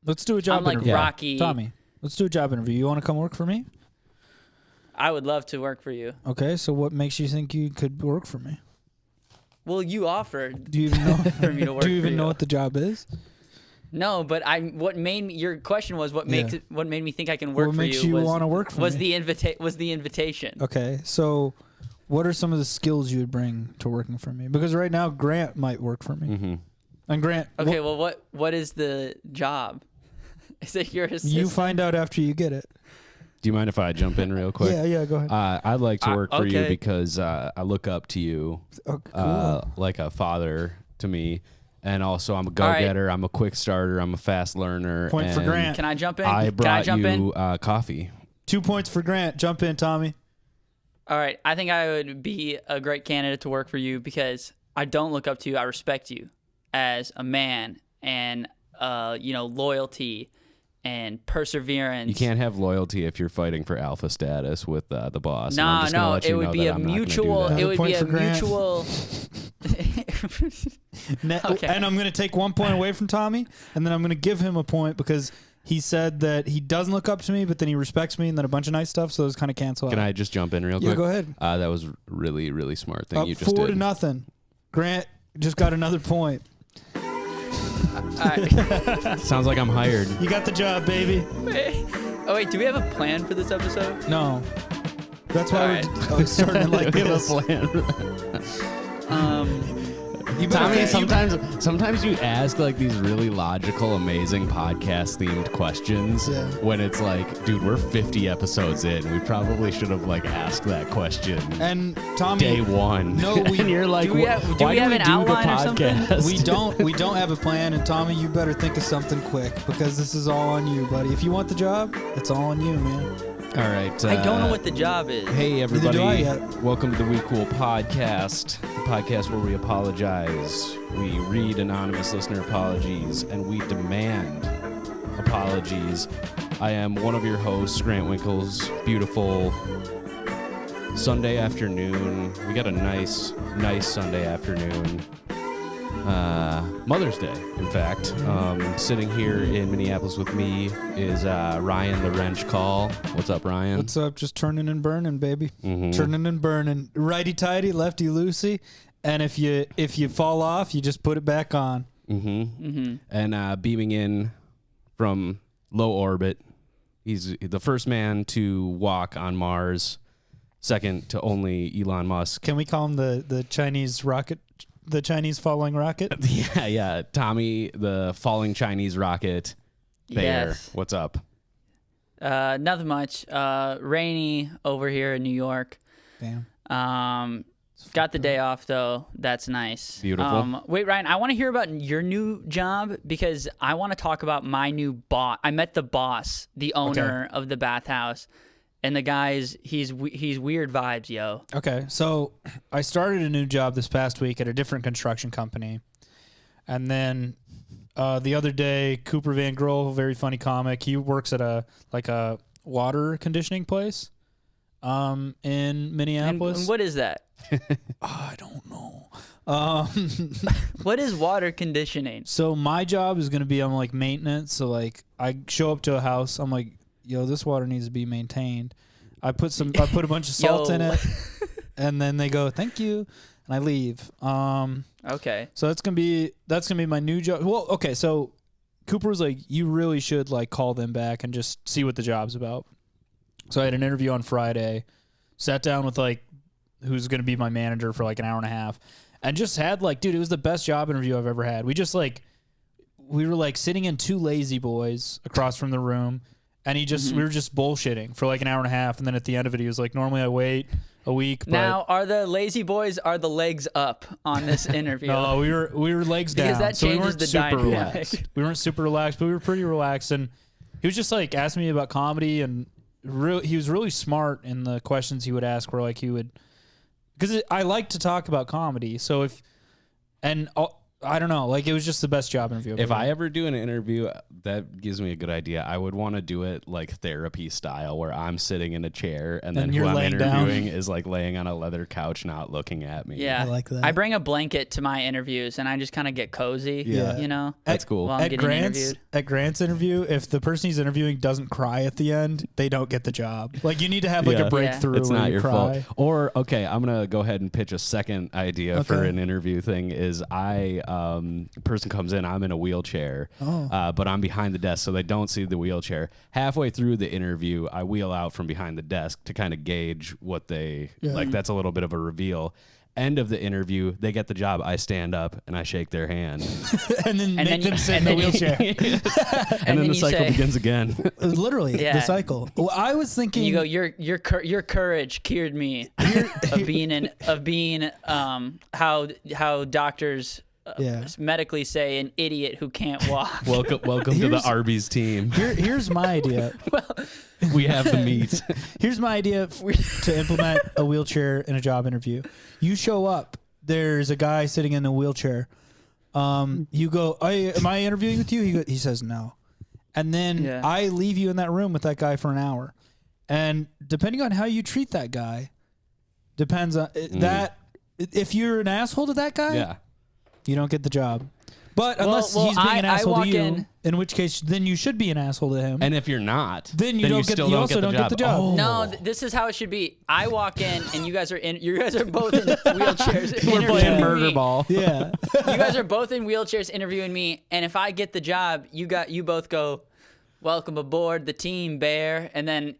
Let's do a job I'm like interview. Rocky. Tommy, let's do a job interview. You want to come work for me? I would love to work for you. Okay, so what makes you think you could work for me? Well, you offered. Do you even know? For me to work do you even for know you. what the job is? No, but what made me? Your question was what made me think I can work what for makes you. you want to work for was me? the invitation. Okay, so what are some of the skills you would bring to working for me? Because right now Grant might work for me. Mm-hmm. And Grant. Okay, well, what is the job? Is it your assistant? You find out after you get it. Do you mind if I jump in real quick? Yeah, go ahead. I'd like to work for you okay. because I look up to you Cool. like a father to me. And also, I'm a go-getter. Right. I'm a quick starter. I'm a fast learner. Point for Grant. Can I jump in? I brought Can I jump you in? Coffee. 2 points for Grant. Jump in, Tommy. All right. I think I would be a great candidate to work for you because I don't look up to you. I respect you as a man and, loyalty and perseverance. You can't have loyalty if you're fighting for alpha status with the boss. No, it would be a mutual. It would be a mutual. Okay. And I'm going to take 1 point away from Tommy, and then I'm going to give him a point because he said that he doesn't look up to me, but then he respects me, and then a bunch of nice stuff, so those kind of cancel out. Can I just jump in real quick? Yeah, go ahead. That was really, really smart thing you just 4 did. to nothing. Grant just got another point. All right. Sounds like I'm hired. You got the job, baby. Wait, do we have a plan for this episode? No. That's why All we're starting it like We have a this. plan. Tommy, sometimes you ask like these really logical, amazing podcast-themed questions when it's like, dude, we're 50 episodes in. We probably should have like asked that question. And Tommy, day one. No, and you're like, do we have an outline or something? We don't have a plan. And Tommy, you better think of something quick because this is all on you, buddy. If you want the job, it's all on you, man. All right. I don't know what the job is. Hey, everybody. Neither do I yet. Welcome to the We Cool Podcast, the podcast where we apologize. We read anonymous listener apologies, and we demand apologies. I am one of your hosts, Grant Winkles. Beautiful Sunday afternoon. We got a nice Sunday afternoon. Mother's Day, in fact. Sitting here in Minneapolis with me is Ryan the Wrench Call. What's up, Ryan? What's up? Just turning and burning, baby. Mm-hmm. Turning and burning. Righty-tighty, lefty-loosey. And if you fall off, you just put it back on. Mm-hmm. Mm-hmm. And beaming in from low orbit, he's the first man to walk on Mars, second to only Elon Musk. Can we call him the Chinese rocket? The Chinese falling rocket? Yeah. Tommy, the falling Chinese rocket. There. Yes. What's up? Nothing much. Rainy over here in New York. Damn. Got the day off though. That's nice. Beautiful. Wait, Ryan, I want to hear about your new job because I want to talk about my new boss. I met the boss, the owner of the bathhouse. And the guy's he's weird vibes, yo. Okay, so I started a new job this past week at a different construction company, and then the other day, Cooper Van Grol, very funny comic. He works at a water conditioning place, in Minneapolis. And what is that? I don't know. What is water conditioning? So my job is going to be on like maintenance. So like I show up to a house, I'm like, yo, this water needs to be maintained. I put a bunch of salt in it, and then they go, thank you, and I leave. Okay. So that's gonna be my new job. Well, okay, so Cooper was like, you really should like call them back and just see what the job's about. So I had an interview on Friday, sat down with like who's gonna be my manager for like an hour and a half, and just had like, dude, it was the best job interview I've ever had. We were like sitting in two lazy boys across from the room. And we were just bullshitting for like an hour and a half. And then at the end of it, he was like, normally I wait a week. But now, are the lazy boys, are the legs up on this interview? No, we were legs down. Because that so changes the dynamic. Relaxed. We weren't super relaxed, but we were pretty relaxed. And he was just like asking me about comedy. And he was really smart in the questions he would ask where like because I like to talk about comedy. So I don't know. Like, it was just the best job interview. If I ever do an interview, that gives me a good idea. I would want to do it like therapy style, where I'm sitting in a chair and then And who you're I'm laying interviewing is like laying on a leather couch, not looking at me. Yeah, I like that. I bring a blanket to my interviews, and I just kind of get cozy. Yeah. You know, That's cool. while I'm getting interviewed. At Grant's interview, if the person he's interviewing doesn't cry at the end, they don't get the job. Like, you need to have like Yeah. a breakthrough. It's where not you your cry. fault. Or, okay, I'm going to go ahead and pitch a second idea for Okay. an interview thing is person comes in, I'm in a wheelchair, but I'm behind the desk so they don't see the wheelchair. Halfway through the interview, I wheel out from behind the desk to kind of gauge what they, like that's a little bit of a reveal. End of the interview, they get the job. I stand up and I shake their hand. and then make then them you- sit in the and then wheelchair. And then then the you cycle say- begins again. Literally, Yeah. the cycle. Well, I was thinking. And you go, your courage cured me of being how doctors Yeah. medically say an idiot who can't walk. Welcome to the Here's- Arby's team. Here's my idea. We have the meat. Here's my idea to implement a wheelchair in a job interview. You show up. There's a guy sitting in a wheelchair. You go, am I interviewing with you? He says no. And then Yeah. I leave you in that room with that guy for an hour. And depending on how you treat that guy, depends on that. If you're an asshole to that guy, Yeah. you don't get the job. But unless well, he's being an I asshole walk to you, in- in which case then you should be an asshole to him. And if you're not, Then you don't get- still you also don't get the job. Oh. No, this is how it should be. I walk in, and you guys are both in wheelchairs. We're playing interviewing murder me. ball. Yeah. You guys are both in wheelchairs interviewing me, and if I get the job, you both go, "Welcome aboard the team, Bear," and then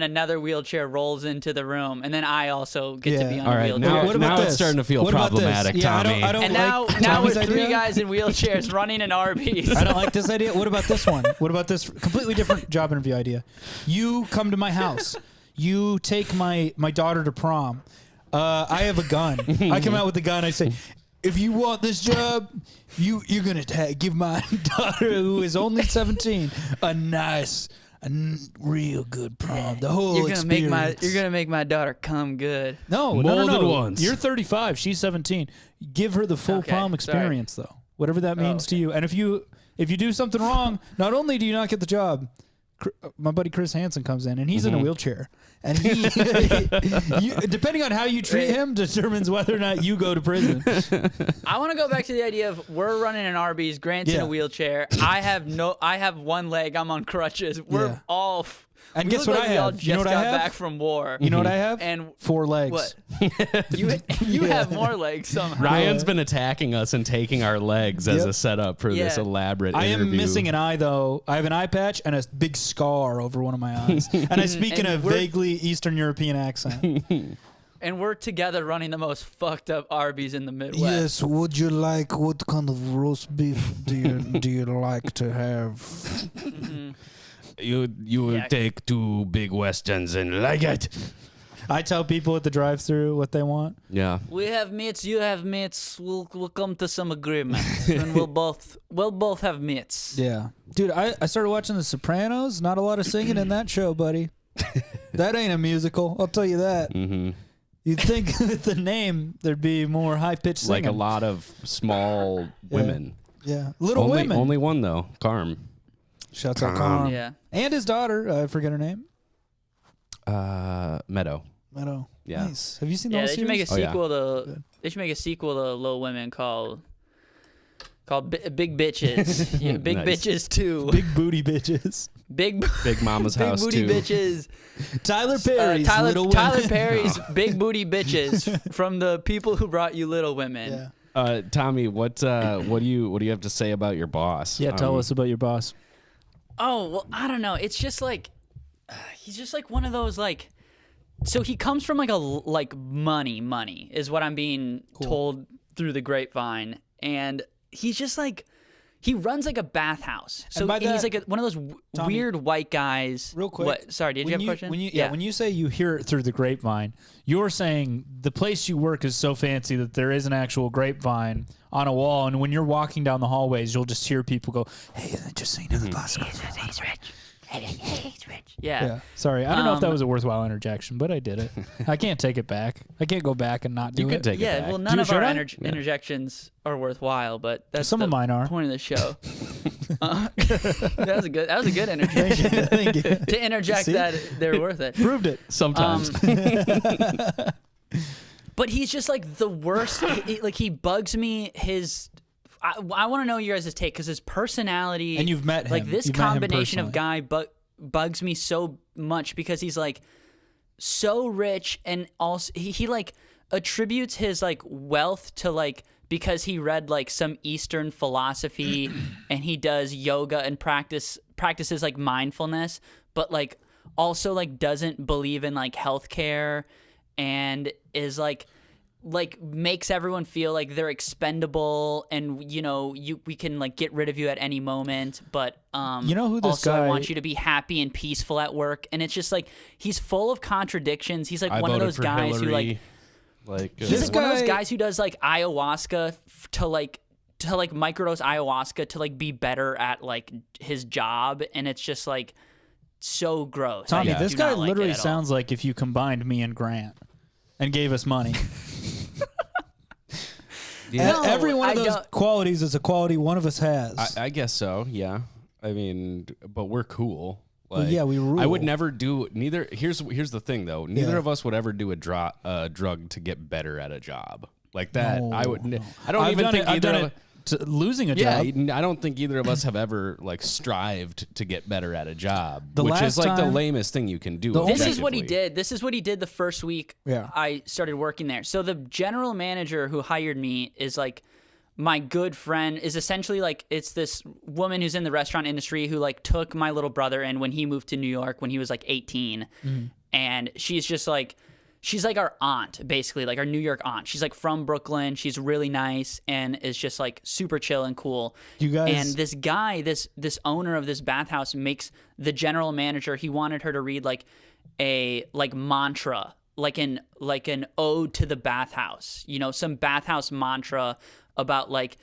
another wheelchair rolls into the room, and then I also get to be on All a right, wheelchair. now, What about now it's this? starting to feel What about this? problematic, Yeah, Tommy. I don't And like now we're Tommy's three idea. guys in wheelchairs running an Arby's. I don't like this idea. What about this one? What about this completely different job interview idea? You come to my house. You take my daughter to prom. I have a gun. I come out with a gun. I say, if you want this job, you're gonna give my daughter, who is only 17, a real good prom. The whole You're experience. gonna make my daughter come good. No, More no. than once. You're 35. She's 17. Give her the full Okay, prom sorry. experience, though. Whatever that means to okay. you. And if you do something wrong, not only do you not get the job, my buddy Chris Hansen comes in and he's in a wheelchair, and he, depending on how you treat him, determines whether or not you go to prison. I want to go back to the idea of we're running an Arby's. Grant's in Yeah. a wheelchair. I have one leg. I'm on crutches. We're Yeah. all. And we guess look what like I we all have? You know just what I got have? back from war. You know what I have? And 4 legs. what? You have more legs somehow. Ryan's been attacking us and taking our legs as Yep. a setup for this Yeah. elaborate I interview. am missing an eye, though. I have an eye patch and a big scar over one of my eyes. And I speak in And a we're- vaguely Eastern European accent. And we're together running the most fucked up Arby's in the Midwest. Yes, would you like, what kind of roast beef do you like to have? You will Yeah. take 2 big westerns and like it. I tell people at the drive-thru what they want. Yeah. We have meats. You have meats. We'll come to some agreement, and we'll both have meats. Yeah. Dude, I started watching The Sopranos. Not a lot of singing in that show, buddy. That ain't a musical. I'll tell you that. Mm-hmm. You'd think with the name there'd be more high-pitched singing. Like a lot of small women. Yeah. Little only, women. Only one though, Carm. Shouts out Carm. Carm. Yeah. And his daughter. I forget her name. Meadow. Meadow. Yeah. Nice. Have you seen Yeah, those they should make a Oh, yeah. sequel to. They should make a sequel to Little Women called Big Bitches. Yeah, Big Nice. Bitches 2. Big booty bitches. Big Big Mama's Big House Booty too. Bitches. Tyler Perry's Little Tyler Women. Perry's Big Booty Bitches from the people who brought you Little Women. Yeah. Tommy, what do you have to say about your boss? Yeah, tell us about your boss. Oh, well, I don't know. It's just like he's just like one of those like so he comes from like money is what I'm being told through the grapevine, and he's just like he runs like a bathhouse. So by he's that, like one of those Tommy, weird white guys. Real quick. What? Sorry, did you have a question? When you say you hear it through the grapevine, you're saying the place you work is so fancy that there is an actual grapevine on a wall, and when you're walking down the hallways, you'll just hear people go, "Hey, just so you know, the boss goes, he's rich. he's rich. Yeah. Sorry, I don't know if that was a worthwhile interjection, but I did it. I can't take it back. I can't go back and not do You it. can take it Yeah, back. well, none of Should our I? interjections are worthwhile, but that's Some the of mine are. point of the show. That was a good interjection. Thank you. To interject See? that they're worth it. Proved it. Sometimes. But he's just like the worst. He bugs me. I want to know your guys' take because his personality. And you've met him. Like this You've met him combination of personally. guy bugs me so much because he's like so rich and also he like attributes his like wealth to like because he read like some Eastern philosophy and he does yoga and practices like mindfulness, but like also like doesn't believe in like healthcare and is like makes everyone feel like they're expendable and we can like get rid of you at any moment, but You know who this also I guy- want you to be happy and peaceful at work, and it's just like he's full of contradictions. He's like I one of voted those for guys Hillary. who Like he's like one of those guy- guys who does like ayahuasca to microdose ayahuasca to like be better at like his job, and it's just like so gross. Tommy, I this do guy not like it literally at all. sounds like if you combined me and Grant and gave us money. Yeah. No, Every one of I those don't- qualities is a quality one of us has. I guess so. Yeah. I mean, but we're cool. Like, yeah, we rule. I would never do neither. Here's the thing though. Neither Yeah. of us would ever do a drug to get better at a job like that. No, I would. no. I don't I've even done think it, I've either done of it to losing a Yeah, job. I don't think either of us have ever like strived to get better at a job, The which is last like the time- lamest thing you can do. The only- This is what he objectively. did. This is what he did the first week Yeah. I started working there. So the general manager who hired me is like my good friend, is essentially like it's this woman who's in the restaurant industry who like took my little brother in when he moved to New York when he was like 18. And she's like our aunt, basically, like our New York aunt. She's like from Brooklyn. She's really nice and is just like super chill and cool. You guys- And this guy, this owner of this bathhouse makes the general manager, he wanted her to read like a like mantra, like an ode to the bathhouse, some bathhouse mantra about like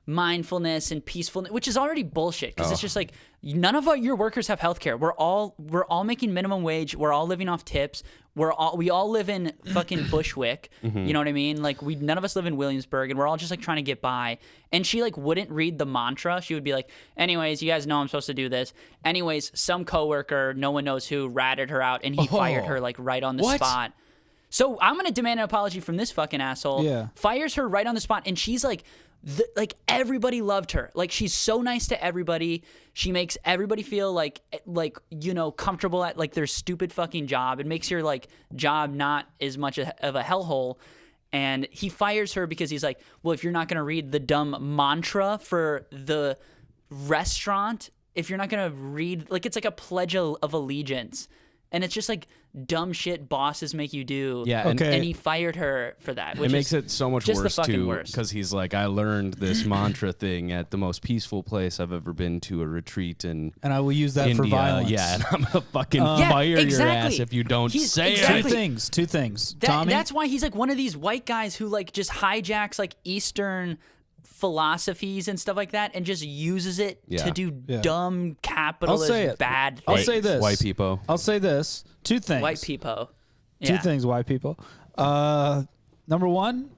mindfulness and peacefulness, which is already bullshit because it's just like none of your workers have healthcare. We're all making minimum wage. We're all living off tips. We all live in fucking Bushwick. You know what I mean? Like none of us live in Williamsburg, and we're all just like trying to get by. And she like wouldn't read the mantra. She would be like, anyways, you guys know I'm supposed to do this. Anyways, some coworker, no one knows who, ratted her out, and he fired her like right on the What? spot. So I'm gonna demand an apology from this fucking asshole. Yeah. Fires her right on the spot, and she's like, everybody loved her. Like she's so nice to everybody. She makes everybody feel like comfortable at like their stupid fucking job. It makes your like job not as much of a hellhole. And he fires her because he's like, well, if you're not gonna read the dumb mantra for the restaurant, if you're not gonna read like it's like a pledge of allegiance. And it's just like dumb shit bosses make you do. Yeah, and Okay. And he fired her for that. Which It makes is it so much just the worse fucking too, worst. because he's like, I learned this mantra thing at the most peaceful place I've ever been to, a retreat in and I will use that India. for violence. Yeah, and I'm gonna fucking Yeah, fire your exactly. ass if you don't He's- say exactly. it. Two things. Tommy, That's why he's like one of these white guys who like just hijacks like Eastern philosophies and stuff like that and just uses it Yeah. to do Yeah. dumb capitalist I'll say it. bad I'll things. say this. White people. I'll say this. Two things. White people. Two Yeah. things, white people. Number one,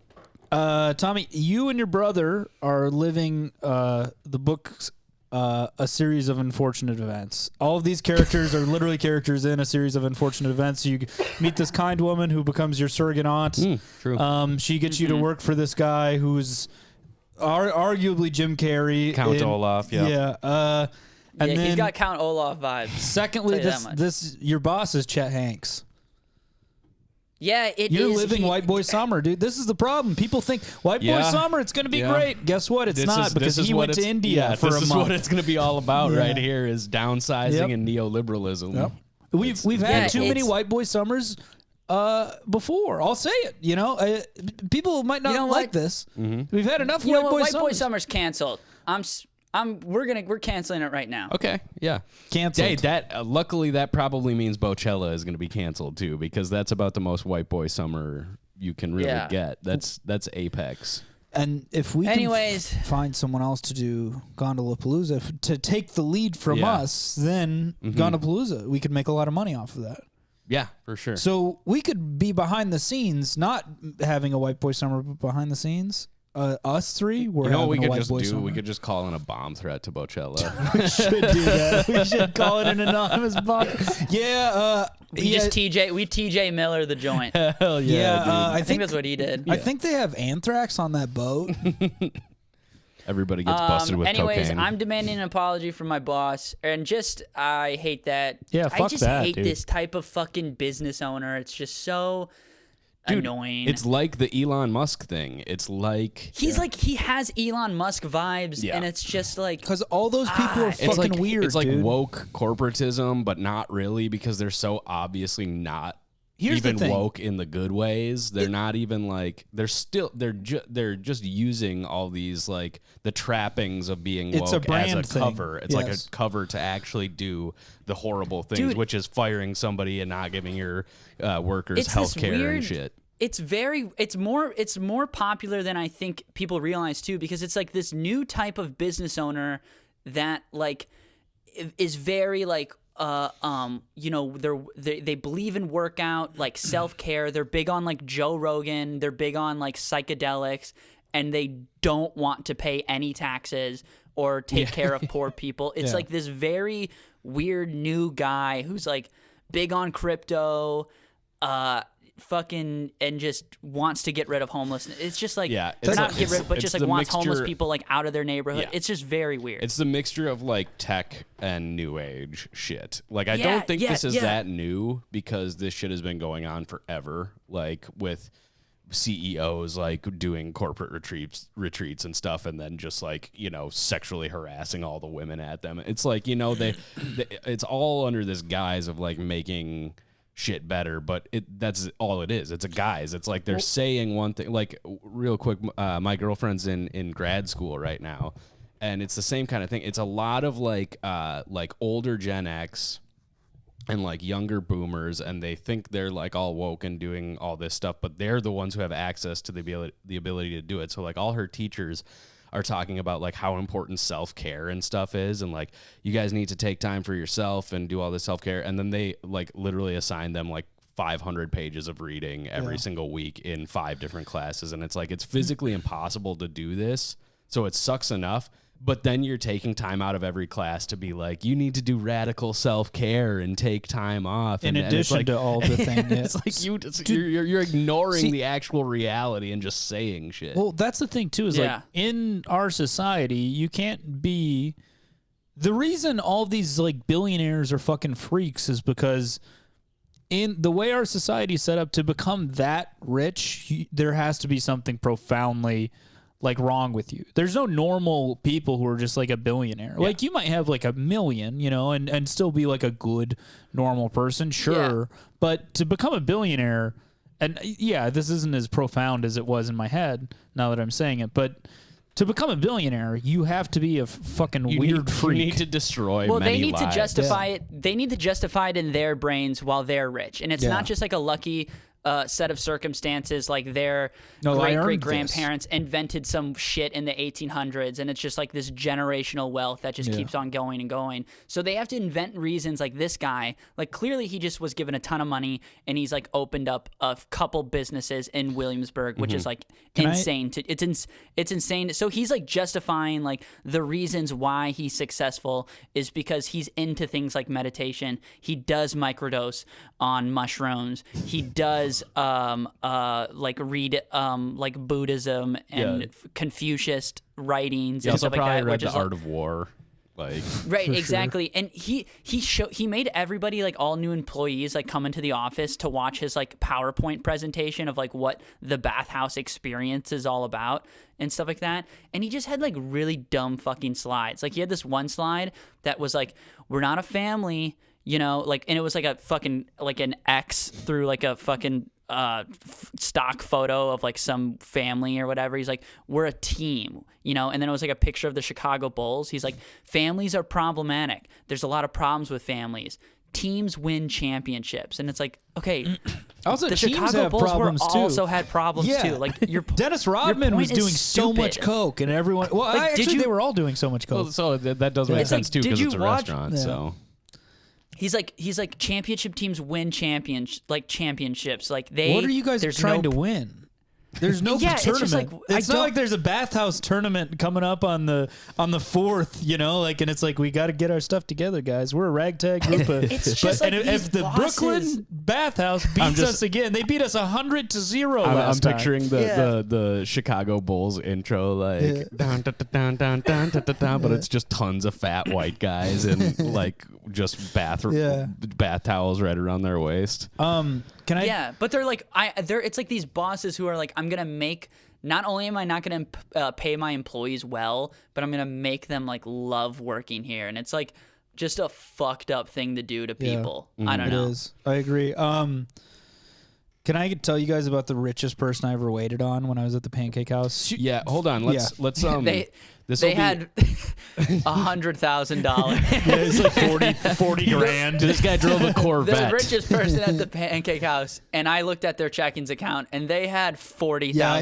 Tommy, you and your brother are living the book's a series of unfortunate events. All of these characters are literally characters in a series of unfortunate events. You meet this kind woman who becomes your surrogate aunt. True. She gets you to work for this guy who's arguably Jim Carrey. Count Olaf, yeah. Yeah. And Yeah, then, he's got Count Olaf vibes. secondly, Tell you that much. this your boss is Chet Hanks. Yeah, You're living White Boy Summer, dude. This is the problem. People think White Boy Yeah. Summer, it's going to be Yeah. great. Guess what? It's not, because he went to India for a This is month. what it's going to be all about Yeah. right here is downsizing Yep. and neoliberalism. Yep. We've Yeah, had too many it's- White Boy Summers before. I'll say it. People might not You know like what? this. Mm-hmm. We've had enough You know White what? Boy White Boy Summers. Summer's canceled. We're canceling it right now. Okay, yeah. Canceled. Hey, that luckily that probably means Bochella is going to be canceled too, because that's about the most white boy summer you can really Yeah. get. That's apex. And if we Anyways. can find someone else to do Gondolapalooza, to take the lead from us, then Gondolapalooza, we could make a lot of money off of that. Yeah, for sure. So we could be behind the scenes, not having a white boy summer, but behind the scenes. Us three, we're having we a could white just boy do. summer. We could just call in a bomb threat to Bochella. We should do that. We should call it an anonymous bomb. Yeah. We TJ Miller the joint. Hell yeah! I think that's what he did. I think they have anthrax on that boat. Everybody gets busted with anyways, cocaine. I'm demanding an apology from my boss, and I hate that. Yeah, I fuck just that, hate dude. this type of fucking business owner. It's just so annoying. It's like the Elon Musk thing. It's like He's like, he has Elon Musk vibes, and it's just like, Because all those people are it's fucking like weird, It's like dude. woke corporatism, but not really, because they're so obviously not Here's the even thing. woke in the good ways. They're not even like they're just using all these like the trappings of being woke It's a brand as a thing. cover. It's like a Yes. cover to actually do the horrible things, Dude. which is firing somebody and not giving your workers it's health this care weird, and shit. it's more popular than I think people realize too, because it's like this new type of business owner that like is very like they believe in workout, like self-care. They're big on like Joe Rogan, they're big on like psychedelics, and they don't want to pay any taxes or take care of poor people. It's like this very weird new guy who's like big on crypto, fucking, and just wants to get rid of homelessness. It's just like, Yeah, or it's not like- get rid, but it's just like the wants homeless mixture- people like out of their neighborhood. Yeah. It's just very weird. It's the mixture of like tech and new age shit. Like I Yeah, don't think yeah, this is yeah. that new, because this shit has been going on forever. Like with CEOs like doing corporate retreats and stuff, and then just like, you know, sexually harassing all the women at them. It's like, you know, they it's all under this guise of like making shit better, but that's all it is. It's a guise. It's like they're saying one thing. Like real quick, my girlfriend's in grad school right now, and it's the same kind of thing. It's a lot of like older Gen X and like younger boomers, and they think they're like all woke and doing all this stuff, but they're the ones who have access to the ability to do it. So like all her teachers are talking about like how important self-care and stuff is, and like you guys need to take time for yourself and do all this self-care, and then they like literally assign them like 500 pages of reading every single week in 5 different classes, and it's like it's physically impossible to do this, so it sucks enough. But then you're taking time out of every class to be like, you need to do radical self-care and take time off. In and it's addition like, to all the things. it's like you're ignoring the actual reality and just saying shit. Well, that's the thing too, is like in our society, you can't be. The reason all these like billionaires are fucking freaks is because in the way our society is set up, to become that rich, there has to be something profoundly like wrong with you. There's no normal people who are just like a billionaire. Like you might have like $1 million, you know, and still be like a good normal person, sure. But to become a billionaire, and this isn't as profound as it was in my head now that I'm saying it, but to become a billionaire, you have to be a fucking weird freak. You need to destroy well, many they need lives. to justify it. They need to justify it in their brains while they're rich, and it's not just like a lucky set of circumstances, like their great grandparents invented some shit in the 1800s, and it's just like this generational wealth that just keeps on going and going. So they have to invent reasons. Like this guy, like clearly he just was given a ton of money, and he's like opened up a couple businesses in Williamsburg, which is like insane. It's insane. So he's like justifying like the reasons why he's successful is because he's into things like meditation. He does microdose on mushrooms. He does like read like Buddhism and Confucius writings He and also stuff like probably that. read Which The is Art of War. Like right, exactly. And he made everybody, like all new employees, like come into the office to watch his like PowerPoint presentation of like what the bathhouse experience is all about and stuff like that. And he just had like really dumb fucking slides. Like he had this one slide that was like, we're not a family, you know, like, and it was like a fucking like an X through like a fucking stock photo of like some family or whatever. He's like, we're a team, you know. And then it was like a picture of the Chicago Bulls. He's like, families are problematic. There's a lot of problems with families. teams win championships, and it's like, okay, Also, the teams Chicago have Bulls problems too. also had problems too. Like Dennis Rodman was point is doing so much stupid. coke, and everyone. Well, Like, actually, they were all doing so much coke. Well, so that does make It's sense like, too did because you it's a watch- restaurant. Yeah. So He's like championship teams win championships. Like What are you guys there's trying no to win? There's no Yeah, it's tournament. just like, It's I not don't- like there's a bathhouse tournament coming up on the 4th, you know, like, and it's like we got to get our stuff together, guys. We're a ragtag group of. It's just like and these if the bosses- Brooklyn bathhouse beats us again, they beat us 100-0 I'm last time. picturing the Chicago Bulls intro like dun, dun, dun, dun, dun, dun, dun, dun, but it's just tons of fat white guys and like just bath towels right around their waist. Can I? Yeah, but they're like it's like these bosses who are like, I'm gonna make. Not only am I not gonna pay my employees well, but I'm gonna make them like love working here, and it's like just a fucked up thing to do to people. I don't know. It is. I agree. Can I tell you guys about the richest person I ever waited on when I was at the Pancake House? Yeah, hold on. Let's They had $100,000. It's like 40 grand. This guy drove a The Corvette. richest person at the Pancake House, and I looked at their checkings account, and they had $40,000. Yeah, I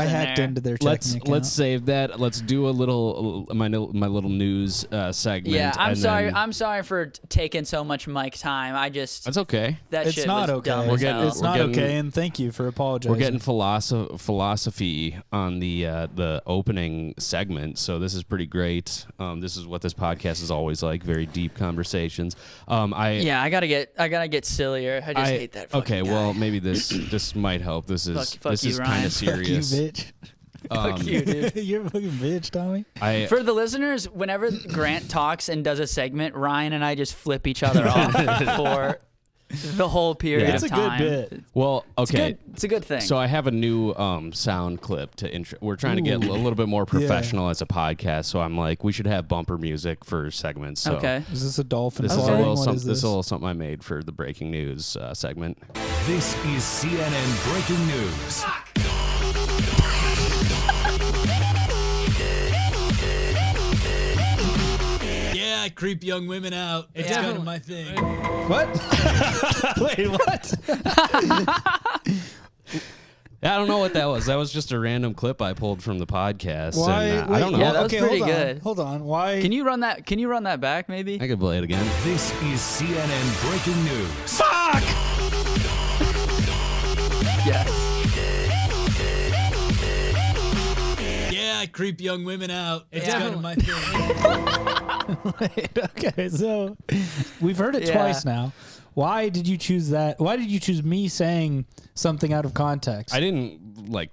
hacked into their checking account. Let's save that. Let's do a little my little news segment. Yeah, I'm and sorry. then- I'm sorry for taking so much mic time. I just That's okay. that It's shit not was okay. dumb We're as getting- hell. It's not okay, and thank you for apologizing. We're getting philosophy on the opening segment, so this is pretty great. This is what this podcast is always like, very deep conversations. I gotta get sillier. I just hate that. Okay, fucking well guy. maybe this might help. This is Fuck this you, is Ryan. kind of Fuck Fuck you, serious. bitch. Fuck you, dude. You're a fucking bitch, Tommy. For the listeners, whenever Grant talks and does a segment, Ryan and I just flip each other off for the whole period Yeah. of It's a time. good bit. Well, okay. It's a good thing. So I have a new sound clip to intro. We're trying to get a little bit more professional as a podcast. So I'm like, we should have bumper music for segments. So okay. Is this a dolphin? This is a farting? little What some, is this is a little something I made for the breaking news segment. This is CNN Breaking News. Yeah, I creep young women out. It's Yeah. kind of my thing. What? Wait, what? I don't know what that was. That was just a random clip I pulled from the podcast. Why? And, I wait, don't know. Yeah, that was okay, pretty hold on. good. Hold on. Why? Can you run that back maybe? I could play it again. This is CNN Breaking News. Yes. Yeah, I creep young women out. It's Yeah. kind of my thing. Wait, okay, so we've heard it Yeah. twice now. Why did you choose that? Why did you choose me saying something out of context? I didn't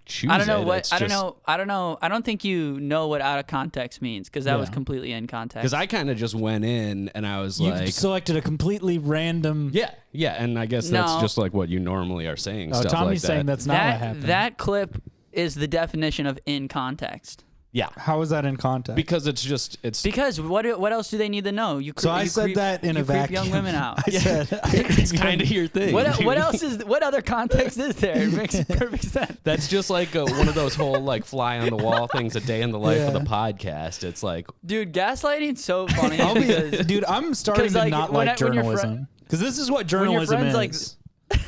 choose I don't know it. what. It's I don't just- know. I don't know. I don't think you know what out of context means because that was Yeah. completely in context. Because I kind of just went in and I was You like, selected a completely random. yeah, and I guess that's No. just like what you normally are saying. Oh, stuff Tommy's like saying that. that's not what that happened. that clip is the definition of in context. Yeah, How is that in context? because it's Because what else do they need to know? You So I you said creep, that in you a creep vacuum. young women out. I said it's kind of your thing. What dude. else is what other context is there? It makes perfect sense. That's just like one of those whole like fly on the wall things, a day in the life of Yeah. the podcast. It's like, Dude, gaslighting's so funny. I'll be, because dude, I'm starting 'cause, to like, not when like when your journalism because this is what your journalism friends, is. like-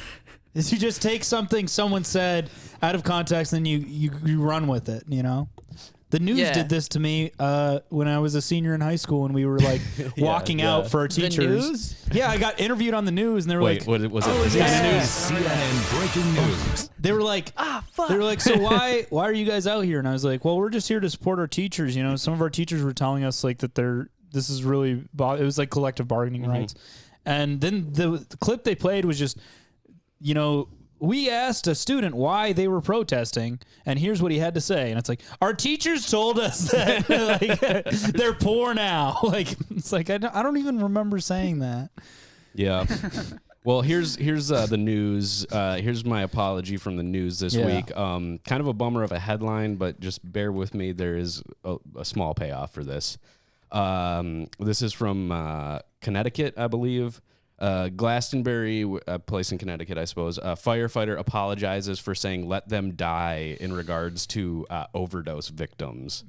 Is you just take something someone said out of context and you run with it. You know, the news Yeah. did this to me when I was a senior in high school and we were like walking yeah. out for our The teachers. news? Yeah, I got interviewed on the news and they were wait, like, what was it? Oh, yeah. This is CNN Breaking News. they were like, Fuck. They were like, so why are you guys out here? And I was like, well, we're just here to support our teachers. You know, some of our teachers were telling us like that this is really it was like collective bargaining rights. And then the clip they played was just, you know, we asked a student why they were protesting, and here's what he had to say. And it's like, our teachers told us that like, they're poor now. Like, it's like I don't even remember saying that. Yeah. Well, here's the news. Here's my apology from the news this Yeah. week. Kind of a bummer of a headline, but just bear with me. There is a small payoff for this. This is from Connecticut, I believe. Glastonbury, a place in Connecticut, I suppose. A firefighter apologizes for saying "let them die" in regards to overdose victims.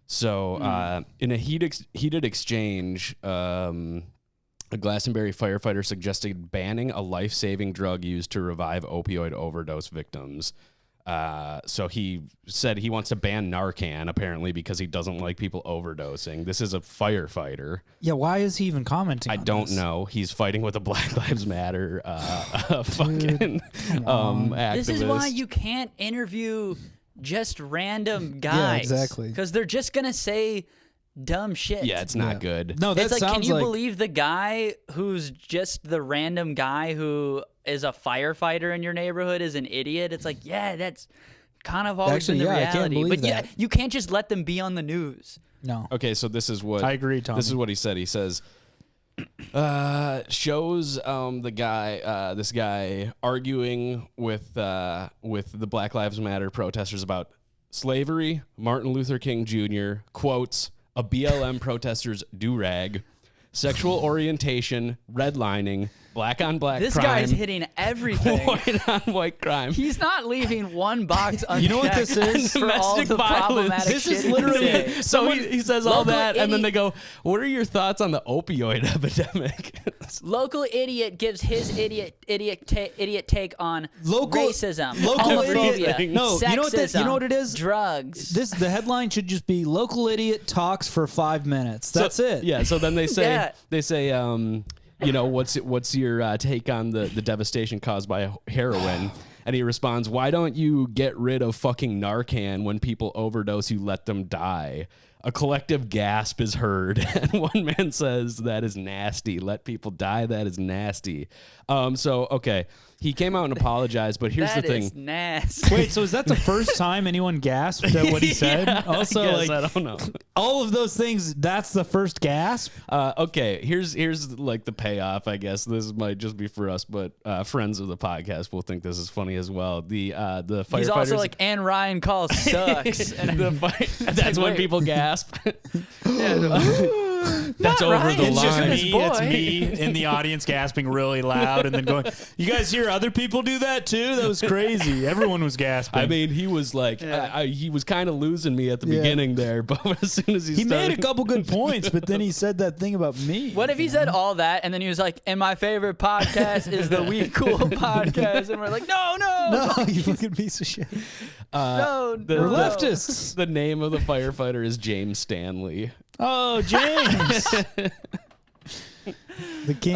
So, in a heated exchange, A Glastonbury firefighter suggested banning a life-saving drug used to revive opioid overdose victims. So he said he wants to ban Narcan, apparently, because he doesn't like people overdosing. This is a firefighter. Yeah, why is he even commenting I on don't this? know. He's fighting with a Black Lives Matter fucking activist. This is why you can't interview just random guys. exactly. Because they're just going to say dumb shit. Yeah, it's not good. No, that It's like, sounds can you like believe the guy who's just the random guy who is a firefighter in your neighborhood is an idiot? It's like, yeah, that's kind of always Actually, been the yeah, I can't reality. believe But that. yeah, you can't just let them be on the news. no. Okay, so this is what I agree, Tommy. This is what he said. He says, shows this guy arguing with the Black Lives Matter protesters about slavery. Martin Luther King Jr. quotes a BLM protester's do-rag, sexual orientation, redlining, black on black This crime, guy's hitting everything. white on white crime. He's not leaving one box unchecked. You know what this is? For all Domestic the violence. problematic This shit is he literally said. so he says all Local that, and then idiot- they go, "What are your thoughts on the opioid epidemic?" Local idiot gives his idiot take on Local- racism, local homophobia, idiot- No, sexism, you know what it is? drugs. The headline should just be "Local idiot talks for 5 minutes." That's So- it. Yeah. So then they say, Yeah. you know, what's your take on the devastation caused by heroin? And he responds, "Why don't you get rid of fucking Narcan? When people overdose, you let them die." A collective gasp is heard, and one man says, "That is nasty. Let people die. That is nasty." So okay, he came out and apologized, but here's That the thing. is nasty. Wait, so is that the first time anyone gasped at what he said? Yeah, Also, I guess, like I don't know. all of those things, that's the first gasp. Okay, here's like the payoff. I guess this might just be for us, but friends of the podcast will think this is funny as well. The firefighters. He's also like, and Ryan Call sucks. And That's when wait. people gasp. That's over Ryan, the it's just line. his It's boy. me in the audience gasping really loud and then going, "You guys hear other people do that too? That was crazy." Everyone was gasping. I mean, he was like, he was kind of losing me at the Yeah. beginning there, but as soon as He started, made a couple good points, but then he said that thing about me. What if he said all that and then he was like, and my favorite podcast is the We Cool podcast? And we're like, no, No, you fucking piece of shit. no. We're leftists. the name of the firefighter is James Stanley. Oh, James. The king.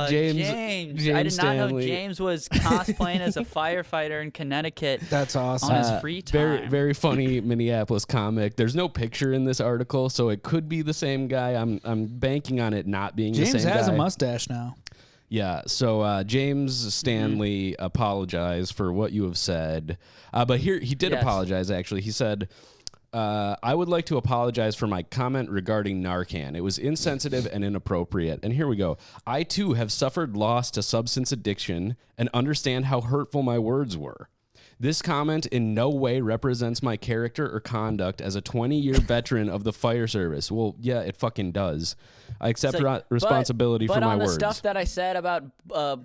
James I did not know Stanley. James was cosplaying as a firefighter in Connecticut That's awesome. on his free time. Very, very funny Minneapolis comic. There's no picture in this article, so it could be the same guy. I'm banking on it not being James the same guy. has a mustache now. Yeah, so James Stanley apologized for what you have said, but here he did Yes. apologize. Actually, he said, "I would like to apologize for my comment regarding Narcan. It was insensitive and inappropriate." And here we go. "I too have suffered loss to substance addiction and understand how hurtful my words were. This comment in no way represents my character or conduct as a 20-year veteran of the fire service." Well, yeah, it fucking does. "I accept It's like, responsibility but for my on the words." stuff that I said about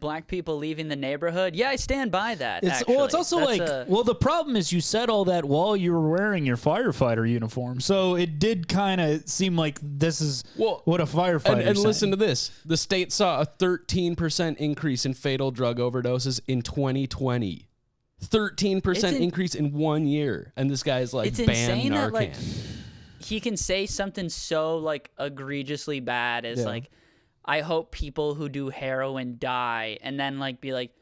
black people leaving the neighborhood, yeah, I stand by that. It's actually. well, it's also That's like well, the problem is you said all that while you were wearing your firefighter uniform, so it did kind of seem like this is what a firefighter. And listen to this: the state saw a 13% increase in fatal drug overdoses in 2020. 13% increase in 1 year, and this guy's like, it's ban insane Narcan. that like he can say something so like egregiously bad as like, I hope people who do heroin die, and then like be like,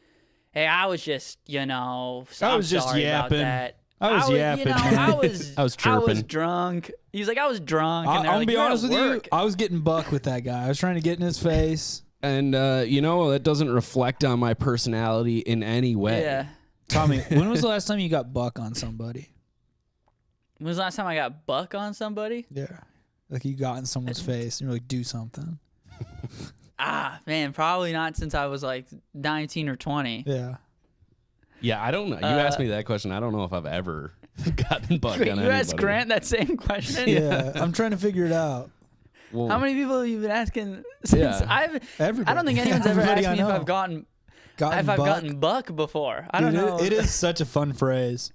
hey, I was just I was just sorry yapping. about that. I was yapping, man. I was I was chirping. drunk. He's like, I was drunk. And they're I'll like, be "You're honest at with work." you. I was getting buck with that guy. I was trying to get in his face. And that doesn't reflect on my personality in any way. Yeah. Tommy, when was the last time you got buck on somebody? When was the last time I got buck on somebody? Yeah. Like you got in someone's face and you're like, do something. Man, probably not since I was like 19 or 20. Yeah. Yeah, I don't know. You asked me that question. I don't know if I've ever gotten buck on Wait, anybody. you asked Grant that same question? Yeah. I'm trying to figure it out. Well, How many people have you been asking since Yeah. Everybody. I don't think anyone's ever Everybody asked me I if know. I've gotten buck before. I don't Dude, know. It is such a fun phrase.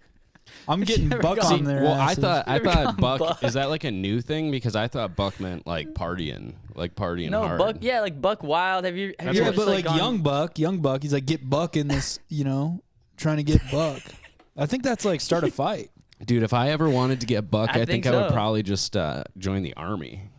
I'm getting never bucks gone- on their Well, asses. I Never thought gone buck, buck. is that like a new thing? Because I thought buck meant like partying No, hard. buck. Yeah, like buck wild. Have you? That's ever Yeah, what- just, but like gone- young buck, he's like get buck in this, trying to get buck. I think that's like start a fight. Dude, if I ever wanted to get buck, I I think think I would so. probably just join the army.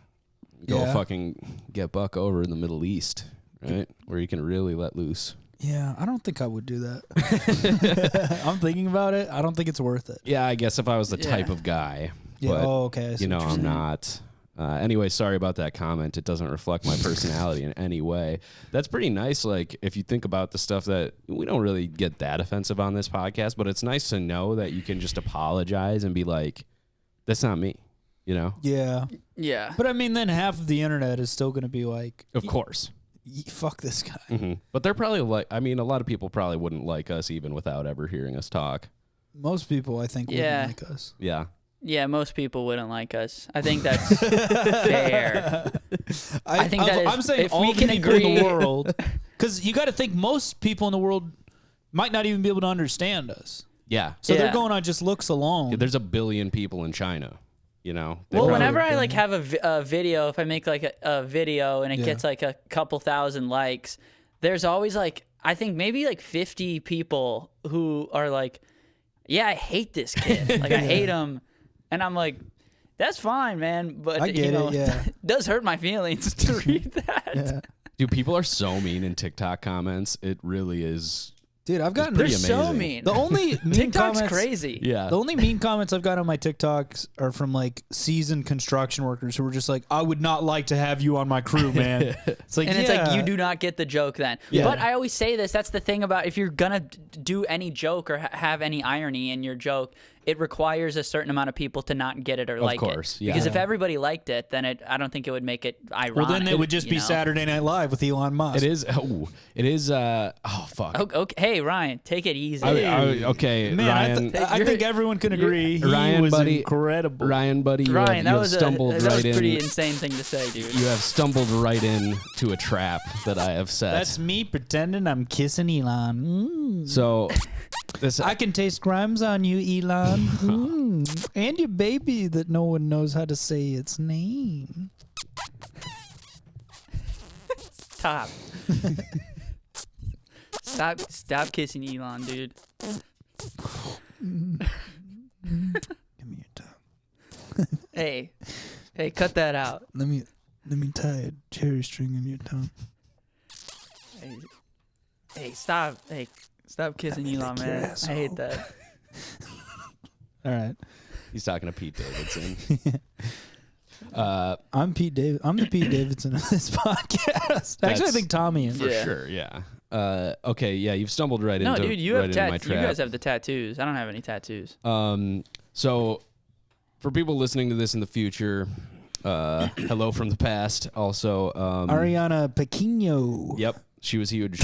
Go Yeah. fucking get buck over in the Middle East, right? Where you can really let loose. Yeah, I don't think I would do that. I'm thinking about it. I don't think it's worth it. Yeah, I guess if I was the Yeah. type of guy. Yeah. But, Oh, okay. I see you know, what you're I'm saying. not. Anyway, sorry about that comment. It doesn't reflect my personality in any way. That's pretty nice. Like, if you think about the stuff that we don't really get that offensive on this podcast, but it's nice to know that you can just apologize and be like, that's not me, you know? Yeah, Yeah. but I mean, then half of the internet is still going to be like, Of course. Fuck this guy. Hmm. But they're probably like, I mean, a lot of people probably wouldn't like us even without ever hearing us talk. Most people, I think, Yeah. wouldn't like us. Yeah. Yeah, most people wouldn't like us. I think that's fair. I think that is- I'm saying if all we can people in the agree- world, because you got to think most people in the world might not even be able to understand us. Yeah. So Yeah. they're going on just looks alone. There's a billion people in China, you know? They Well, probably- whenever I like have a video, if I make like a video and it Yeah. gets like a couple thousand likes, there's always like I think maybe like 50 people who are like, yeah, I hate this kid. Like I hate him, and I'm like, that's fine, man. But I get it, yeah. it does hurt my feelings to read that. Yeah. Dude, people are so mean in TikTok comments. It really is. Dude, I've gotten pretty They're so amazing. mean. the only mean TikTok's comments. crazy. Yeah. The only mean comments I've got on my TikToks are from like seasoned construction workers who were just like, "I would not like to have you on my crew, man." It's like, And it's yeah. like you do not get the joke then. Yeah. But I always say this. That's the thing about if you're gonna do any joke or have any irony in your joke, it requires a certain amount of people to not get it or like course, it. yeah. Because if everybody liked it, then I don't think it would make it ironic. Well, then it would just you be know? Saturday Night Live with Elon Musk. It is. Oh, it is. Oh, fuck. Okay, hey Ryan, take it easy. Okay, Man, Ryan. I think everyone can agree he Ryan, was buddy, incredible. Ryan, buddy, you Ryan, have, that you was have stumbled that right was a pretty in. insane thing to say, dude. You have stumbled right into a trap that I have set. That's me pretending I'm kissing Elon. so. This I can taste crimes on you, Elon. And your baby that no one knows how to say its name. Stop. Stop kissing Elon, dude. Give me your tongue. Hey, cut that out. Let me tie a cherry string in your tongue. Hey, stop. Hey, stop kissing Elon, lick your man. I asshole. hate that. All right. he's talking to Pete Davidson. I'm Pete David. I'm the Pete Davidson of this podcast. Actually, I That's- think Tommy is. For Yeah. sure, yeah. Okay, yeah, you've stumbled right No, into dude, you right have into my tattoos. You trap. guys have the tattoos. I don't have any tattoos. So for people listening to this in the future, hello from the past. Also, Ariana Pequeno. Yep, she was huge.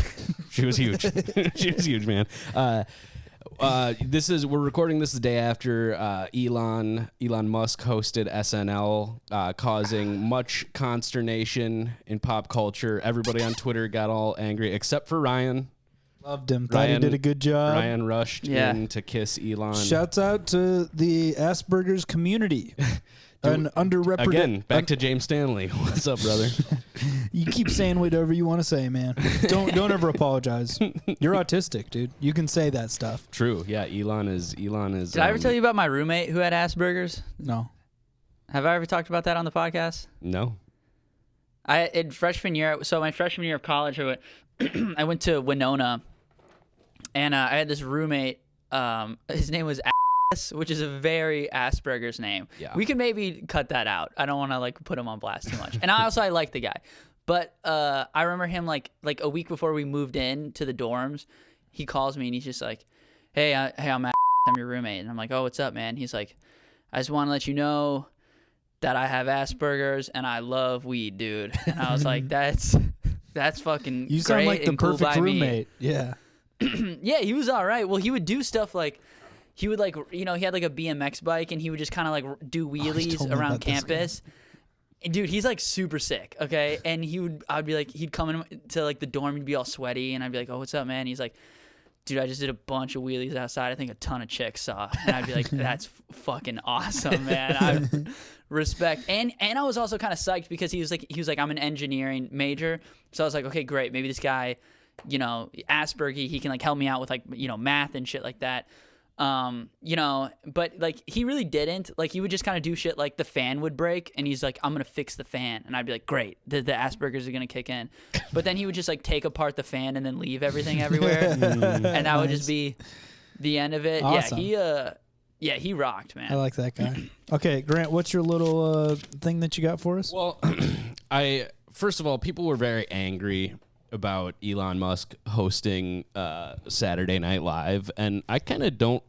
She was huge. She was huge, man. We're recording this the day after Elon Musk hosted SNL, causing much consternation in pop culture. Everybody on Twitter got all angry except for Ryan. Loved him. Thought he Ryan- did a good job. Ryan rushed Yeah. in to kiss Elon. Shouts out to the Asperger's community. An underrepresented. Again, back to James Stanley. What's up, brother? You keep saying whatever you want to say, man. Don't ever apologize. You're autistic, dude. You can say that stuff. True. Yeah, Elon is. Did I ever tell you about my roommate who had Asperger's? No. Have I ever talked about that on the podcast? No. In freshman year, so my freshman year of college, I went to Winona, and I had this roommate. His name was which is a very Asperger's name. Yeah. We could maybe cut that out. I don't want to like put him on blast too much. And I like the guy. But I remember him like a week before we moved in to the dorms, he calls me and he's just like, "Hey, I'm I'm your roommate." And I'm like, "Oh, what's up, man?" He's like, "I just want to let you know that I have Asperger's and I love weed, dude." And I was like, that's fucking You sound great like the and cool perfect by me. roommate. Yeah. Yeah, he was all right. Well, he would do stuff like he would like, he had like a BMX bike and he would just kind of like do wheelies told me around about this guy. campus. And dude, he's like super sick, okay? And I'd be like, he'd come in to like the dorm, he'd be all sweaty, and I'd be like, "Oh, what's up, man?" He's like, dude, I just did a bunch of wheelies outside. I think a ton of chicks saw. And I'd be like, that's fucking awesome, man. I respect. And I was also kind of psyched because he was like, I'm an engineering major. So I was like, okay, great. Maybe this guy, you know, Asperger, he can like help me out with like, you know, math and shit like that. You know, but like he really didn't. Like he would just kind of do shit like the fan would break and he's like, I'm gonna fix the fan, and I'd be like, great, the Asperger's are gonna kick in. But then he would just like take apart the fan and then leave everything everywhere, and that would just be the end of it. Awesome. Yeah, he rocked, man. I like that guy. Okay, Grant, what's your little thing that you got for us? Well, first of all, people were very angry about Elon Musk hosting Saturday Night Live, and I kind of don't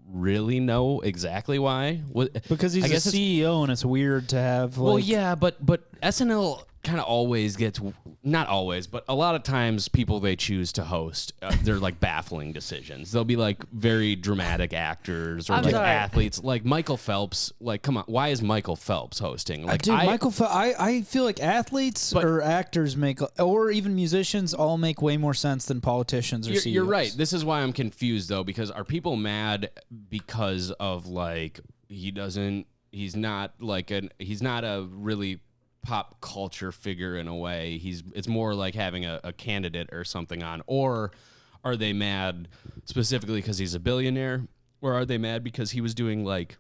really know exactly why. Because he's a CEO, and it's weird to have. Like, well, yeah, but SNL kind of always gets, not always, but a lot of times people they choose to host, they're like baffling decisions. They'll be like very dramatic actors or athletes, like Michael Phelps. Like, come on, why is Michael Phelps hosting? Like, dude, Michael Phelps. I feel like athletes or actors or even musicians all make way more sense than politicians or CEOs. You're right. This is why I'm confused though, because are people mad because of like he's not a really pop culture figure in a way. It's more like having a candidate or something on, or are they mad specifically because he's a billionaire, or are they mad because he was doing like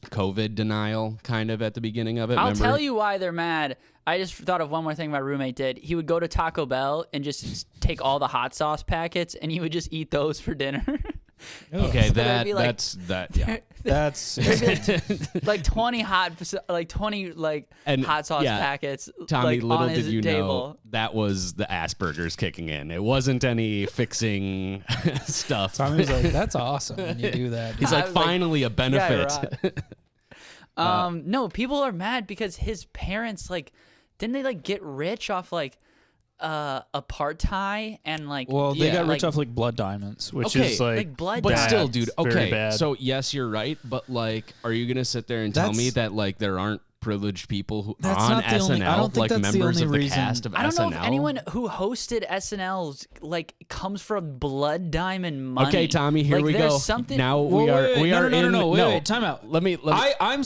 COVID denial kind of at the beginning of it? I'll tell you why they're mad. I just thought of one more thing my roommate did. He would go to Taco Bell and just take all the hot sauce packets and he would just eat those for dinner. Okay, So that's like 20 hot sauce packets. Tommy, like, little on his did you table. know that was the Asperger's kicking in. It wasn't any fixing stuff. Tommy was like, "That's awesome when you do that." He's like, finally a benefit. No, people are mad because his parents didn't they get rich off apartheid and they got rich off blood diamonds, which is blood but diamonds. still, dude, okay, bad. so yes, you're right, but are you gonna sit there and tell me that there aren't privileged people who That's on not the SNL, only- I don't think that's the members only of the reason. cast of I don't SNL? know if anyone who hosted SNL's comes from blood diamond money. Okay, Tommy, here we there's go. Something. Now we are Wait, time out. Let me. I'm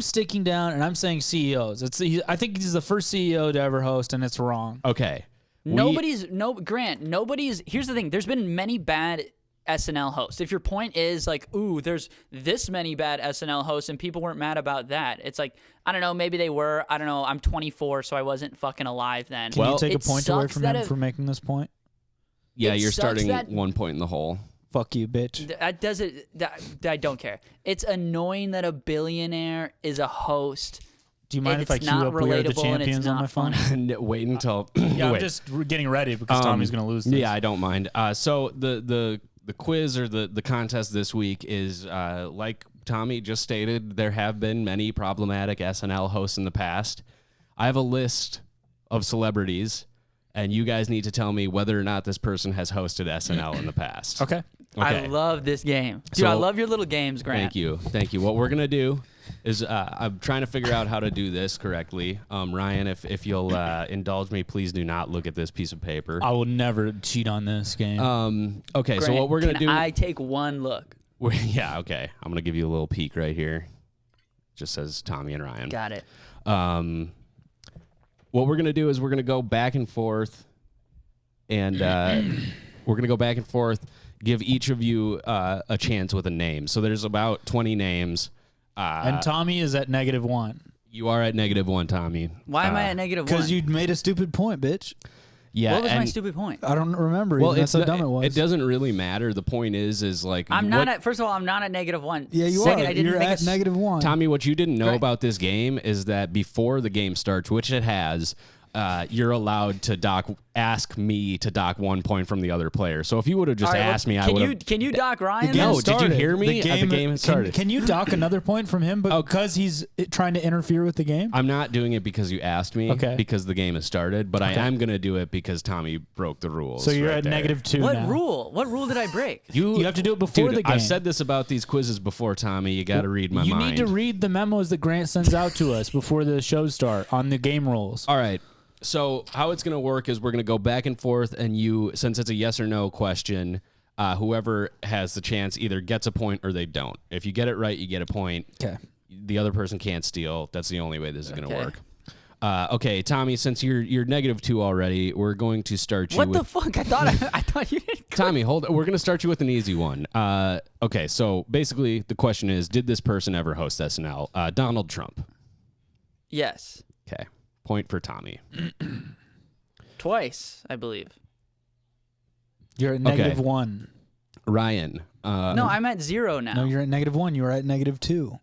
sticking down and I'm saying CEOs. I think he's the first CEO to ever host, and it's wrong. Okay. Grant, nobody's. Here's the thing. There's been many bad SNL hosts. If your point is there's this many bad SNL hosts and people weren't mad about that, it's I don't know, maybe they were. I don't know. I'm 24, so I wasn't fucking alive then. Can you take a point away from him for making this point? Yeah, you're starting 1 point in the hole. Fuck you, bitch. That doesn't. I don't care. It's annoying that a billionaire is a host. Do you mind if I queue up We Are the Champions on my phone? Wait until. Yeah, I'm just getting ready because Tommy's going to lose this. Yeah, I don't mind. So the quiz or the contest this week is like Tommy just stated, there have been many problematic SNL hosts in the past. I have a list of celebrities, and you guys need to tell me whether or not this person has hosted SNL in the past. Okay. I love this game. Dude, I love your little games, Grant. Thank you. What we're going to do is I'm trying to figure out how to do this correctly. Ryan, if you'll indulge me, please do not look at this piece of paper. I will never cheat on this game. Okay, Grant, so what we're going to do... I take one look? Yeah, okay. I'm going to give you a little peek right here. Just says Tommy and Ryan. Got it. What we're going to do is we're going to go back and forth, and we're going to go back and forth, give each of you a chance with a name. So there's about 20 names. And Tommy is at -1. You are at -1, Tommy. Why am I at -1? Because you made a stupid point, bitch. Yeah. What was my stupid point? I don't remember. Well, that's how dumb it was. It doesn't really matter. The point is I'm not at. First of all, I'm not at -1. Yeah, you Second, are. I didn't You're make at -1. Tommy, what you didn't know Right. about this game is that before the game starts, which it has, you're allowed to ask me to dock 1 point from the other player. So if you would have just asked me, I would have. Can you dock Ryan? No, did you hear me? The game started. Can you dock another point from him because he's trying to interfere with the game? I'm not doing it because you asked me, because the game has started, but I am going to do it because Tommy broke the rules. So you're at -2 What now. rule? What rule did I break? You have to do it before the game. I've said this about these quizzes before, Tommy. You got to read my mind. You need to read the memos that Grant sends out to us before the shows start on the game rules. All right. So how it's going to work is we're going to go back and forth, and since it's a yes or no question, Whoever has the chance either gets a point or they don't. If you get it right, you get a point. Okay. The other person can't steal. That's the only way this is going to work. Okay, Tommy, since you're -2 already, we're going to start you What with... the fuck? I thought you didn't. Tommy, hold on. We're going to start you with an easy one. Okay, so basically the question is, did this person ever host SNL? Donald Trump. Yes. Okay, point for Tommy. Twice, I believe. You're at -1. Ryan. No, I'm at 0 now. No, you're at -1. You were at -2.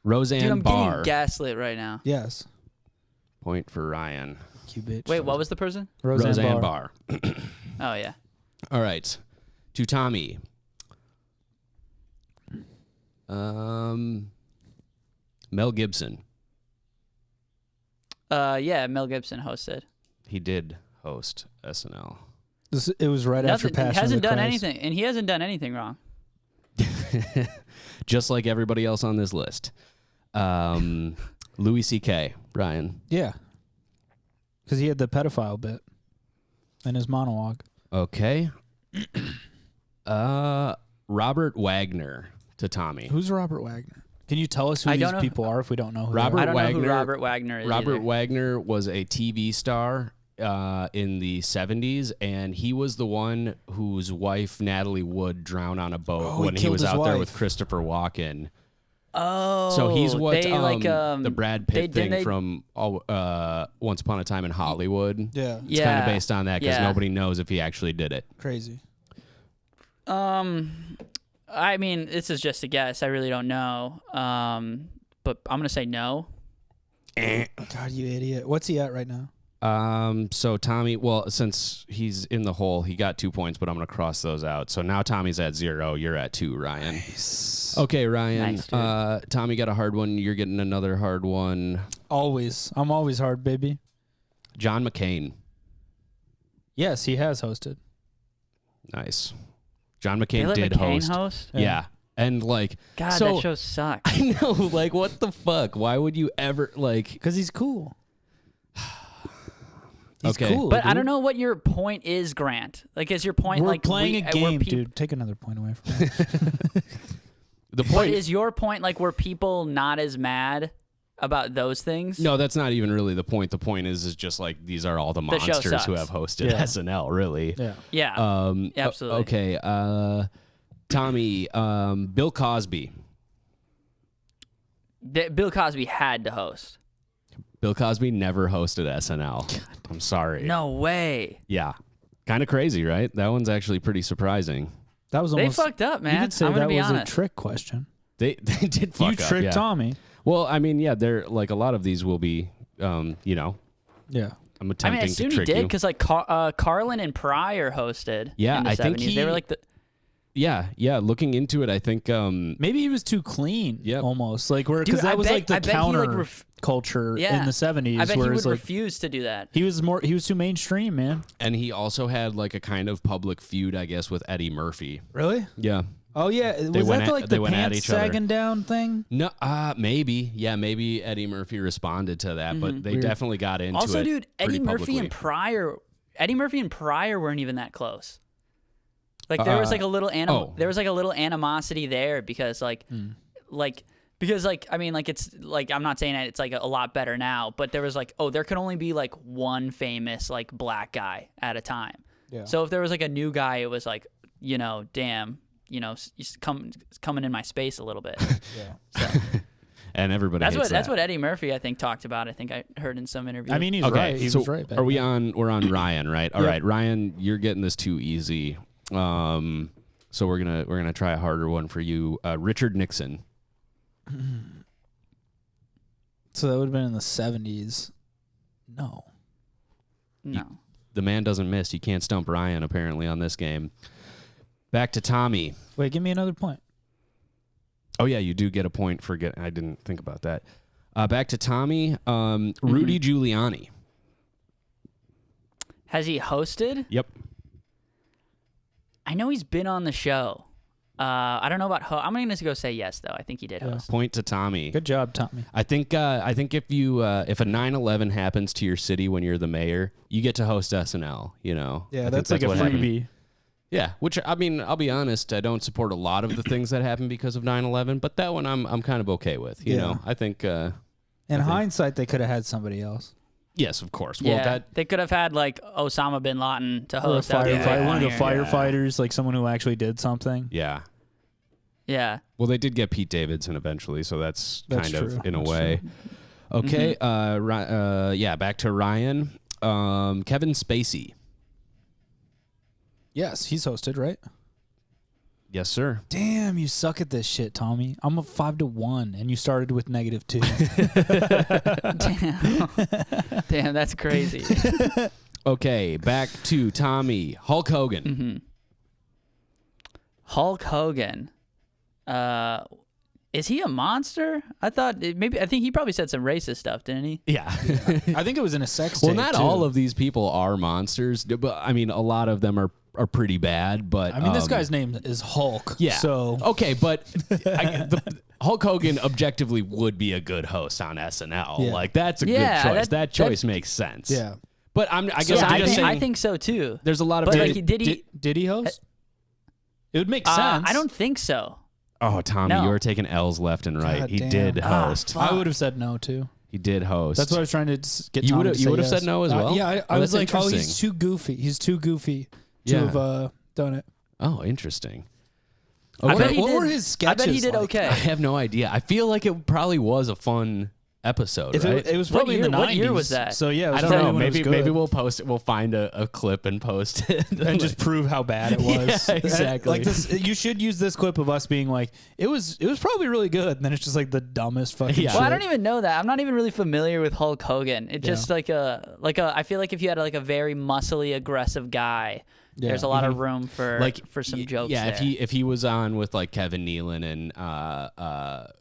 Roseanne Dude, I'm Barr. getting gaslit right now. Yes. Point for Ryan. You bitch. Wait, what was the person? Roseanne Barr. Oh, yeah. All right. To Tommy. Mel Gibson. Yeah, Mel Gibson hosted. He did host SNL. It was right after He Passion hasn't of the done Christ. anything, and he hasn't done anything wrong. Just like everybody else on this list. Louis C.K. Ryan. Yeah. Because he had the pedophile bit in his monologue. Okay. Robert Wagner to Tommy. Who's Robert Wagner? Can you tell us who I these don't know. people are if we don't know who Robert they I are? don't know Wagner- who Robert Wagner is. Robert either. Wagner was a TV star in the 70s, and he was the one whose wife, Natalie Wood, drowned on a boat he when he killed was his out there wife. with Christopher Walken. Oh, So he's what they the Brad Pitt didn't thing they- from Once Upon a Time in Hollywood. Yeah. It's kind of based on that because yeah. nobody knows if he actually did it. Crazy. I mean, this is just a guess. I really don't know. But I'm gonna say no. God, you idiot. What's he at right now? So Tommy, well, since he's in the hole, he got 2 points, but I'm going to cross those out. So now Tommy's at 0. You're at 2, Ryan. Nice. Okay, Ryan. Nice, dude. Tommy got a hard one. You're getting another hard one. Always. I'm always hard, baby. John McCain. Yes, he has hosted. Nice. John McCain They let did McCain host. Yeah. Yeah. And like, God, so, that show sucks. I know, like, what the fuck? Why would you ever, like, Because he's cool. He's Okay. cool. But I dude. don't know what your point is, Grant. Like, is your point We're like playing a game, where dude. Take another point away from me. the But point is your point like were people not as mad about those things? No, that's not even really the point. The point is just like these are all the The show monsters who sucks. have hosted Yeah. SNL, really. Yeah. Yeah. Absolutely. Okay. Tommy, Bill Cosby. Bill Cosby had to host. Bill Cosby never hosted SNL. I'm sorry. No way. Yeah. Kind of crazy, right? That one's actually pretty surprising. That was They almost. fucked up, man. You could say I'm gonna that be was honest. a trick question. They did fuck You up, tricked yeah. Tommy. Well, I mean, yeah, they're like a lot of these will be, you know, Yeah. I'm I attempting mean, I assume to he trick did you. because like Carlin and Pryor hosted. Yeah, in the I think 70s. They were he- like the. Yeah. Looking into it, I think. Maybe he was too clean. Yep. Almost like where Dude, because I that was bet- like the I bet he, like, counter culture Yeah. in the 70s. I bet he whereas would like refuse to do that. he was too mainstream, man. And he also had like a kind of public feud, I guess, with Eddie Murphy. Really? Yeah. Oh yeah. Was went that at- like they the went at pants each other. sagging down thing? No, maybe. Yeah, maybe Eddie Murphy responded to that, but they Weird. definitely got into Also, it. dude, pretty Eddie Murphy and publicly. Pryor weren't even that close. Like there was like a little there was like a little animosity there because because I mean like it's like I'm not saying that it's like a lot better now, but there was like there could only be like one famous like black guy at a time. Yeah. So if there was like a new guy, it was like damn, he's coming in my space a little bit. Yeah. And everybody That's hates what that. Eddie Murphy I think talked about. I think I heard in some interview. I mean, he's Okay, right. He so was right. back are we then. we're on Ryan, right? All Yep. right, Ryan, you're getting this too easy. So we're gonna try a harder one for you. Richard Nixon. So that would have been in the 70s. No. no. The man doesn't miss. You can't stump Ryan apparently on this game. Back to Tommy. Wait, give me another point. Oh yeah, you do get a point for I didn't think about that. Back to Tommy. Rudy Giuliani. Has he hosted? Yep. I know he's been on the show. I don't know about I'm going to go say yes though. I think he did host. Point to Tommy. Good job, Tommy. I think if you if a 9/11 happens to your city when you're the mayor, you get to host SNL. You know. Yeah, I think that's like a what happened. freebie. Yeah, which, I mean, I'll be honest, I don't support a lot of the things that happened because of 9/11, but that one I'm kind of okay with. You know, I think... In hindsight, they could have had somebody else. Yes, of course. Well, they could have had like Osama bin Laden to Or a host. one of the firefighters, like someone who actually did something. Yeah. Yeah. Well, they did get Pete Davidson eventually, so that's kind true. of in a way. True. Okay. Back to Ryan. Kevin Spacey. Yes, he's hosted, right? Yes, sir. Damn, you suck at this shit, Tommy. I'm a 5-1, and you started with -2. Damn, that's crazy. Okay, back to Tommy. Hulk Hogan. Mm-hmm. Hulk Hogan. Is he a monster? I think he probably said some racist stuff, didn't he? Yeah. I think it was in a sex Well, tape, not too. all of these people are monsters, but I mean, a lot of them are pretty bad. But I mean, this guy's name is Hulk. Yeah. So okay, but Hulk Hogan objectively would be a good host on SNL. Yeah. Like that's a good choice. That choice makes sense. yeah. But I guess I'm just saying. I think so too. There's a lot of. But like, did he host? It would make sense. I don't think so. Oh, Tommy, No. you were taking L's left and right. God He damn. did host. I would have said no too. He did host. That's what I was trying to get. You Tommy would've- to you say would've yes. said no as well? Yeah, I Oh, was that's like, oh, he's interesting. too goofy. He's too goofy to Yeah. have done it. Oh, interesting. I bet Okay. he What did. were his sketches I bet he did like? okay. I have no idea. I feel like it probably was a fun episode, If right? it was What probably in the year- 90s. what year was that? So yeah, it was I don't probably know. when it was Maybe good. we'll post it. We'll find a clip and post it and just prove how bad it was. Yeah, exactly. Like this, you should use this clip of us being like, it was probably really good. And then it's just like the dumbest fucking Yeah. shit. Well, I don't even know that. I'm not even really familiar with Hulk Hogan. It's just like a. I feel like if you had like a very muscly, aggressive guy, there's a lot of room for some jokes. Yeah, there. if he was on with like Kevin Nealon and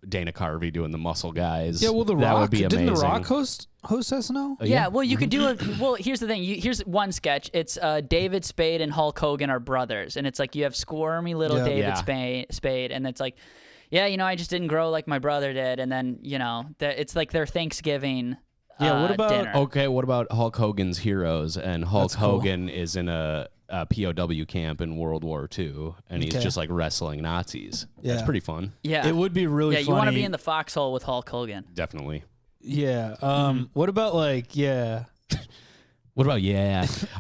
Dana Carvey doing the Muscle Guys, Yeah, well, The that Rock would be amazing. didn't The Rock host SNL? Yeah, well, you could do it. Well, here's the thing. Here's one sketch. It's David Spade and Hulk Hogan are brothers, and it's like you have squirmy little Yeah. David Yeah. Spade, and it's like, yeah, I just didn't grow like my brother did, and then it's like their Thanksgiving. Yeah, what about- dinner. Okay, what about Hulk Hogan's Heroes? And Hulk That's cool. Hogan is in a POW camp in World War II, and he's Okay. just like wrestling Nazis. That's Yeah. pretty fun. Yeah, It would be really Yeah, funny. you want to be in the foxhole with Hulk Hogan. Definitely. Yeah. What about like, yeah. What about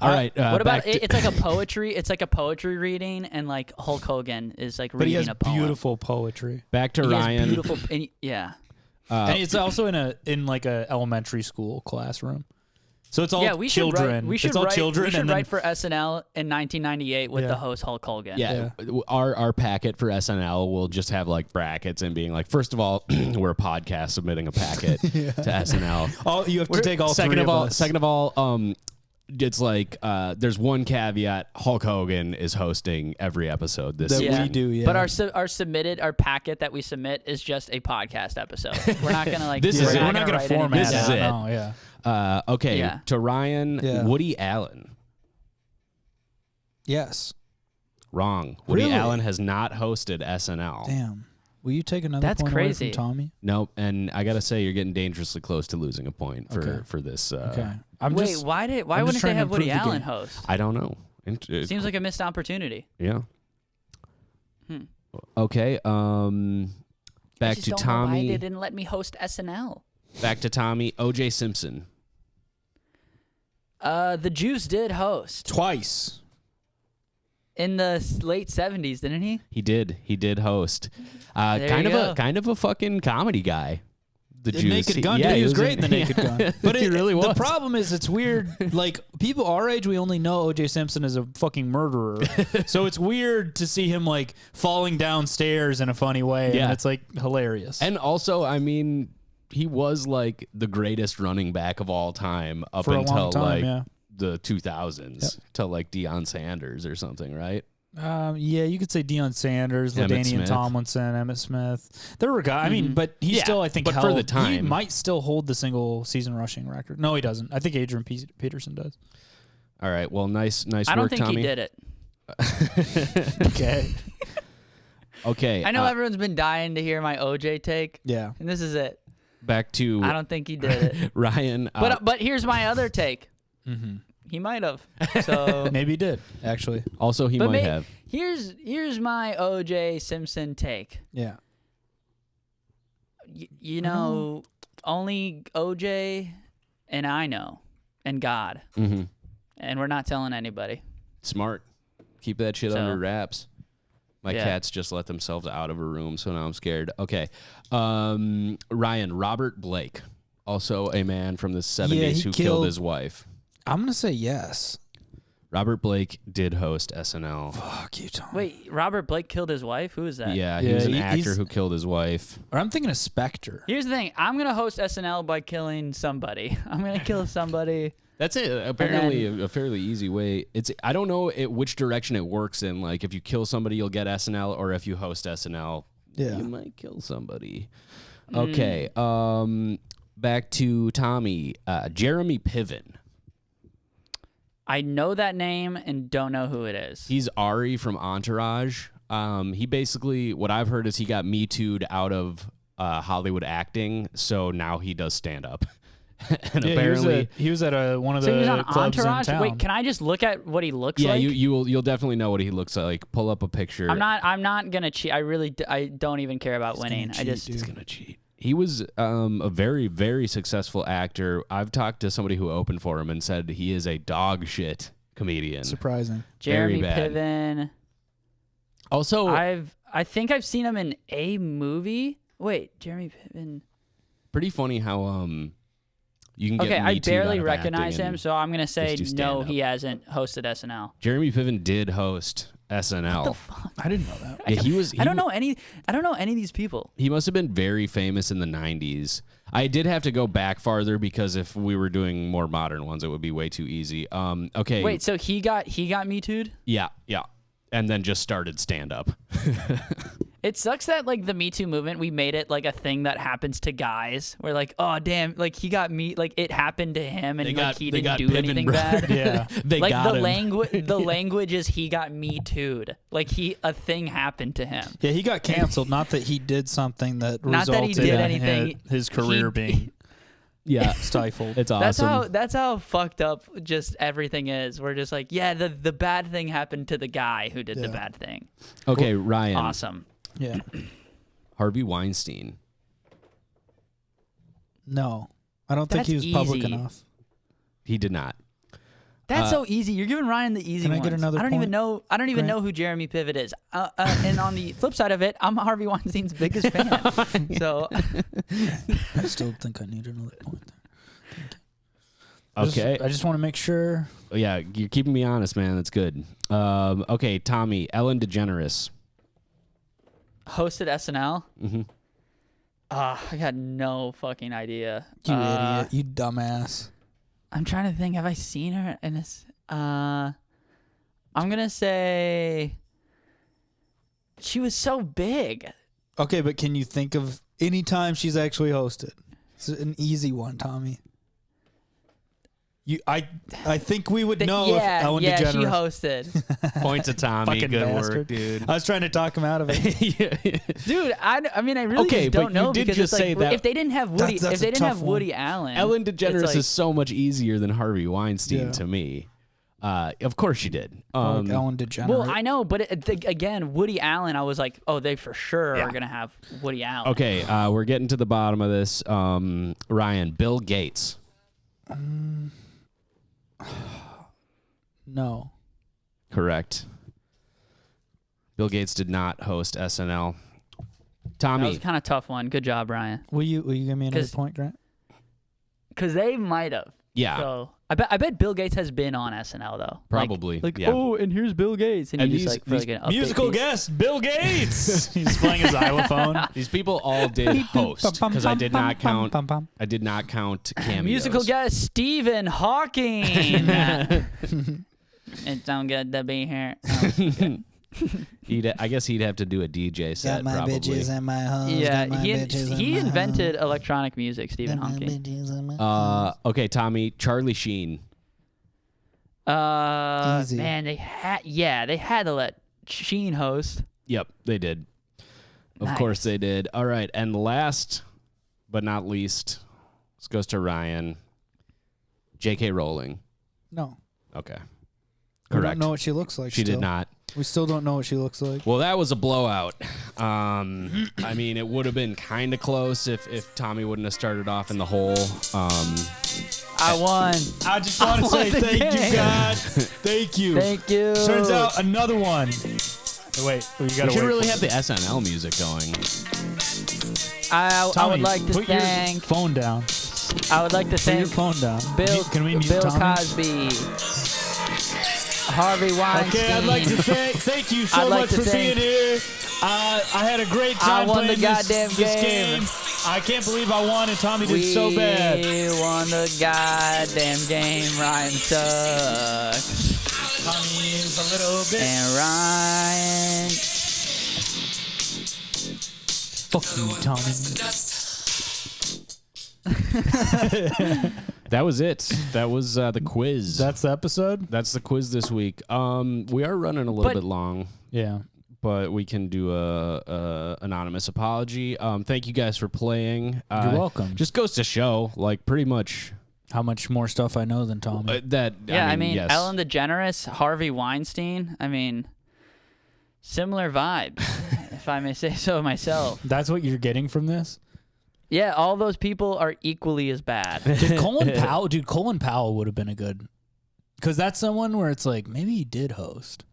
All right. What about back to- it's like a poetry? It's like a poetry reading, and like Hulk Hogan is like But he reading has a poem. beautiful poetry. back to He has Ryan? beautiful. And yeah. And it's also in like a elementary school classroom. So it's all Yeah, we should children. write. We should it's all write. children. We should and then, write for SNL in 1998 with Yeah. the host Hulk Hogan. Yeah, our packet for SNL will just have like brackets and being like, first of all, we're a podcast submitting a packet to SNL. you have to take all second three of all, us. Second of all, it's like there's one caveat: Hulk Hogan is hosting every episode this That season. we do, yeah. But our packet that we submit is just a podcast episode. We're not gonna like. This is it. We're not gonna going to format This is it. it. No, yeah. Okay, Yeah. to Ryan, Yeah. Woody Allen. Yes. Wrong. Woody Really? Allen has not hosted SNL. Damn. Will you take another That's point crazy. away from Tommy? Nope. And I gotta say, you're getting dangerously close to losing a point for this. Okay. Why I'm why just wouldn't they trying to have Woody improve the Allen game. host? I don't know. Seems like a missed opportunity. Yeah. Hmm. Okay. I Back just to don't know why Tommy. they didn't let me host SNL. Back to Tommy. O.J. Simpson. The Juice did host twice. in the late 70s, didn't he? He did. He did host. There Kind you of go. a fucking comedy guy. The The Juice. Naked Gun. Yeah, dude, he was in- great in The Naked Gun. But he really was. The problem is it's weird. Like, people our age, we only know O.J. Simpson as a fucking murderer. So it's weird to see him, like, falling downstairs in a funny way. Yeah. And it's, like, hilarious. And also, I mean, he was like the greatest running back of all time up For a until long time, like yeah. the 2000s, till like Deion Sanders or something, right? Yeah, you could say Deion Sanders, Emmitt LaDainian Smith. Tomlinson, Emmitt Smith. There were guys. I mean, but he Yeah, still, I think, but held, for the he time. might still hold the single season rushing record. No, he doesn't. I think Adrian Peterson does. All right. Well, nice I don't work, think Tommy. he did it. Okay. Okay. I know everyone's been dying to hear my OJ take, Yeah. and this is it. Back to I don't think he did it. Ryan. But here's my other take. He might have. So Maybe he did, actually. Also, he might have. Here's my O.J. Simpson take. Yeah. You know, only O.J. and I know, and God, Mm-hmm. and we're not telling anybody. Smart. Keep that shit So- under wraps. My Yeah. cats just let themselves out of a room, so now I'm scared. Okay. Ryan, Robert Blake, also a man from the 70s he who killed killed- his wife. I'm going to say yes. Robert Blake did host SNL. Fuck you, Tom. Wait, Robert Blake killed his wife? Who is that? Yeah, he was an actor he's- who killed his wife. Or I'm thinking of Spectre. Here's the thing. I'm going to host SNL by killing somebody. I'm going to kill somebody. That's it. Apparently, a fairly easy way. I don't know which direction it works in. Like, if you kill somebody, you'll get SNL, or if you host SNL, Yeah. you might kill somebody. Okay. Back to Tommy. Jeremy Piven. I know that name and don't know who it is. He's Ari from Entourage. He basically, what I've heard is he got Me Too'd out of Hollywood acting, so now he does stand up. And Yeah, apparently, he was at one of So he was the on clubs Entourage? in town. Wait, can I just look at what he looks yeah, like? you'll definitely know what he looks like. Pull up a picture. I'm not gonna cheat. I don't even care about winning. gonna I just cheat, He's gonna cheat. He was a very, very successful actor. I've talked to somebody who opened for him and said he is a dog shit comedian. Surprising. Jeremy bad. Piven. Also, I think I've seen him in a movie. Wait, Jeremy Piven. pretty funny how you can get Okay, I Me Too'd barely out of recognize acting him, and so I'm gonna say just do no. stand-up. He hasn't hosted SNL. Jeremy Piven did host SNL. I didn't know that. Yeah, he was. I don't know any of these people. He must have been very famous in the 90s. I did have to go back farther because if we were doing more modern ones, it would be way too easy. Okay. Wait, so he got Me Too'd? Yeah. And then just started stand up. It sucks that like the Me Too movement, we made it like a thing that happens to guys. We're like, oh damn, like he got me, like it happened to him, and like he didn't do anything bad. Yeah. They Like got the him. the language is he got Me Too'd. Like a thing happened to him. Yeah, he got canceled. Not that he did something that Not that he resulted did in anything. his career being Yeah. stifled. It's awesome. That's how fucked up just everything is. We're just like, yeah, the bad thing happened to the guy who did the Yeah. bad thing. Okay, Ryan. Awesome. Yeah. Harvey Weinstein. No, I don't think That's he was public easy. enough. He did not. That's so easy. You're giving Ryan the easy Can I ones. get another I don't even point, know. I don't even know who Jeremy Piven is. And on the flip side of it, I'm Harvey Weinstein's biggest fan. So I still think I need another point there. Okay. I just want to make sure. Yeah, you're keeping me honest, man. That's good. Okay, Tommy. Ellen DeGeneres. hosted SNL. Mm-hmm. I got no fucking idea. You idiot. You dumbass. I'm trying to think. Have I seen her in this? I'm gonna say she was so big. Okay, but can you think of any time she's actually hosted? It's an easy one, Tommy. I think we would know if Ellen yeah, DeGeneres. she hosted. Point to Tommy. Fucking Good bastard. work, dude. I was trying to talk him out of it. Dude, I mean, I really Okay, just but don't know you did because just it's like say that- if they didn't have Woody, That's if they a didn't tough have one. Woody Allen, Ellen it's DeGeneres like- is so much easier than Harvey Weinstein Yeah. to me. Of course she did. Like Ellen DeGeneres. Well, I know, but again, Woody Allen, I was like, oh, they for sure are gonna have Woody Allen. Okay, we're getting to the bottom of this. Ryan, Bill Gates. No. Correct. Bill Gates did not host SNL. That was Tommy. kind of tough one. Good job, Ryan. Will you give me another 'Cause- point, Grant? Because they might have. Yeah, So I bet Bill Gates has been on SNL though. Probably, Like yeah. oh, and here's Bill Gates, and, And you just these- like fucking update Musical these. guest, Bill Gates. He's playing his xylophone. these people all did host because I did not count. I did not count cameos. Musical guest Stephen Hawking. It's so good to be here. Oh, okay. I guess he'd have to do a DJ set. Got my probably. bitches and my hoes. Yeah, got my bitches and he my invented hoes. electronic music. Stephen Got my Hawking. bitches and my hoes. Okay, Tommy. Charlie Sheen. Easy. Man, they had to let Sheen host. Yep, they did. Of Nice. course they did. All right, and last but not least, this goes to Ryan. J.K. Rowling. No. Okay. We Correct. don't know what she looks like. She still. did not. We still don't know what she looks like. Well, that was a blowout. I mean, it would have been kind of close if Tommy wouldn't have started off in the hole. I won. I just want to say the thank game. you, God. Thank you. Thank you. Turns out another one. Wait, we gotta We should wait really for have the SNL music going. I Tommy, would like to put thank. your phone down. I would like to Put your thank phone down. Bill. Can we mute Bill Tommy? Cosby. Harvey Weinstein. Okay, I'd like to thank you so I'd like much to for thank- being here. I had a great time I won the playing goddamn this game. I can't believe I won and Tommy did so bad. We won the goddamn game. Ryan sucks. Tommy is a little bit. And Ryan. Fuck you, Tommy. That was it. That was the quiz. That's the episode? That's the quiz this week. We are running a little bit long, Yeah. but we can do a anonymous apology. Thank you guys for playing. You're welcome. Just goes to show, like, pretty much How much more stuff I know than Tommy. that. Yeah, I mean, yes. Ellen DeGeneres, Harvey Weinstein. I mean, similar vibes, if I may say so myself. That's what you're getting from this? Yeah, all those people are equally as bad. Did Colin Powell would have been a good, because that's someone where it's like, maybe he did host.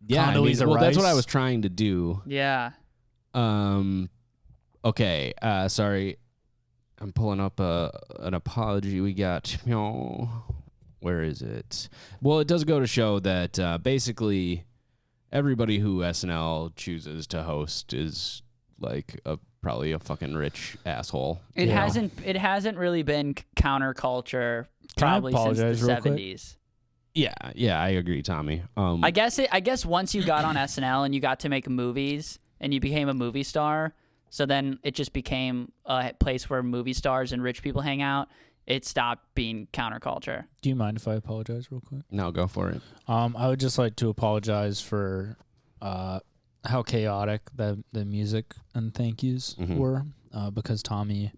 Yeah, I mean, Condoleezza well, that's what Rice. I was trying to do. Yeah. Okay. Sorry. I'm pulling up an apology we got. Where is it? Well, it does go to show that basically everybody who SNL chooses to host is like probably a fucking rich asshole. It Yeah. hasn't really been counterculture probably since apologize the real quick? 70s. Yeah, I agree, Tommy. I guess once you got on SNL and you got to make movies and you became a movie star, so then it just became a place where movie stars and rich people hang out. It stopped being counterculture. Do you mind if I apologize real quick? No, go for it. I would just like to apologize for how chaotic the music and thank yous were, because Tommy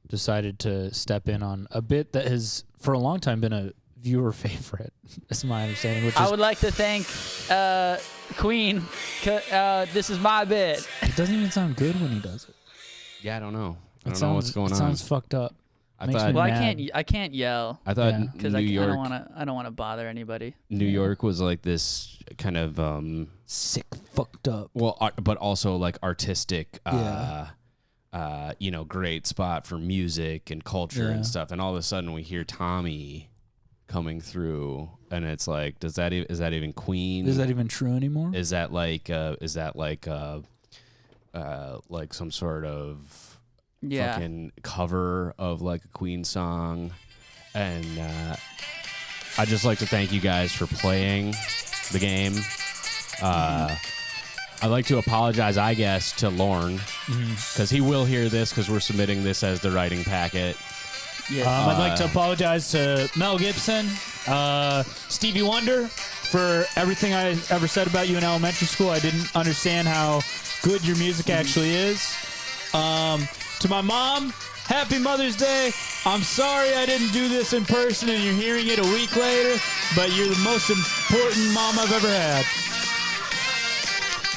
decided to step in on a bit that has for a long time been a viewer favorite. That's my understanding. Which I is, would like to thank Queen. This is my bit. it doesn't even sound good when he does it. Yeah, I don't know. I It don't know what's going It on. sounds fucked up. I makes thought me Well, mad. I can't yell I thought Yeah. because New I York don't want to bother anybody. New York was like this kind of Sick, fucked up. well, but also like artistic, Yeah. great spot for music and culture Yeah. and stuff. And all of a sudden we hear Tommy coming through, and it's like, is that even Queen? Is that even true anymore? Is that like some sort of Yeah. fucking cover of like a Queen song? And I'd just like to thank you guys for playing the game. I'd like to apologize, I guess, to Lorne, because he will hear this because we're submitting this as the writing packet. Yeah. I'd like to apologize to Mel Gibson, Stevie Wonder, for everything I ever said about you in elementary school. I didn't understand how good your music actually is. To my mom, happy Mother's Day. I'm sorry I didn't do this in person and you're hearing it a week later, but you're the most important mom I've ever had.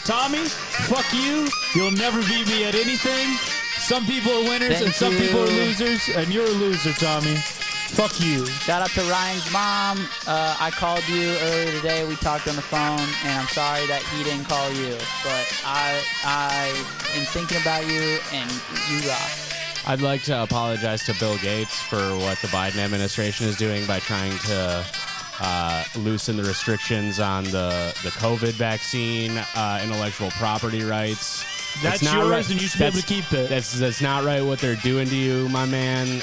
Tommy, fuck you. You'll never beat me at anything. Some people are winners Thank and some you. people are losers, and you're a loser, Tommy. Fuck you. Shout out to Ryan's mom. I called you earlier today. We talked on the phone, and I'm sorry that he didn't call you. But I am thinking about you, and you rock. I'd like to apologize to Bill Gates for what the Biden administration is doing by trying to loosen the restrictions on the COVID vaccine, intellectual property rights. That's not yours, right. and you should be able to keep it. That's not right what they're doing to you, my man.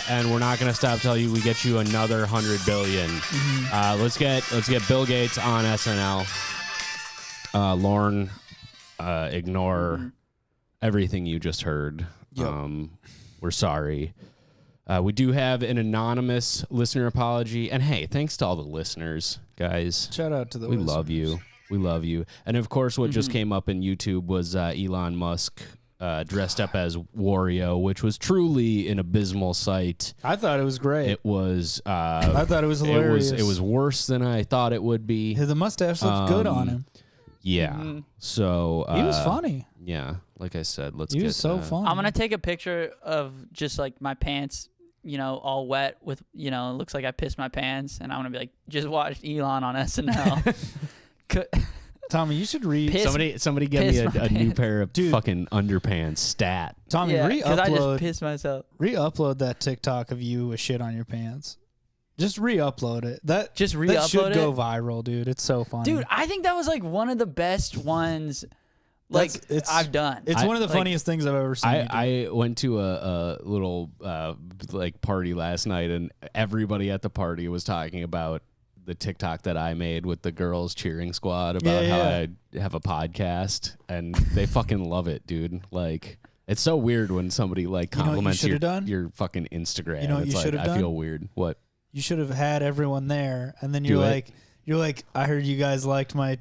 And we're not going to stop till we get you another $100 billion. Let's get Bill Gates on SNL. Lorne, ignore everything you just heard. Yep. We're sorry. We do have an anonymous listener apology. And hey, thanks to all the listeners, guys. Shout out to the We love you. We love you. And of course, what just came up in YouTube was Elon Musk dressed up as Wario, which was truly an abysmal sight. I thought it was great. It was. I thought it was hilarious. It was worse than I thought it would be. The mustache looked good on him. Yeah. So He was funny. Yeah, like I said, He was so funny. I'm gonna take a picture of just like my pants, all wet with, it looks like I pissed my pants, and I'm gonna be like, just watched Elon on SNL. Tommy, you should read. Somebody get me a new pair of fucking underpants. Stat. Tommy, because I just pissed myself. Re-upload that TikTok of you with shit on your pants. Just re-upload it. That should go viral, dude. It's so funny. Dude, I think that was like one of the best ones I've done. It's one of the funniest things I've ever seen. I went to a little party last night, and everybody at the party was talking about the TikTok that I made with the girls cheering squad about how I have a podcast, and they fucking love it, dude. Like, it's so weird when somebody like compliments your fucking Instagram. You know what it's you should have done? I feel weird. What? You should have had everyone there, and then you're like, I heard you guys liked my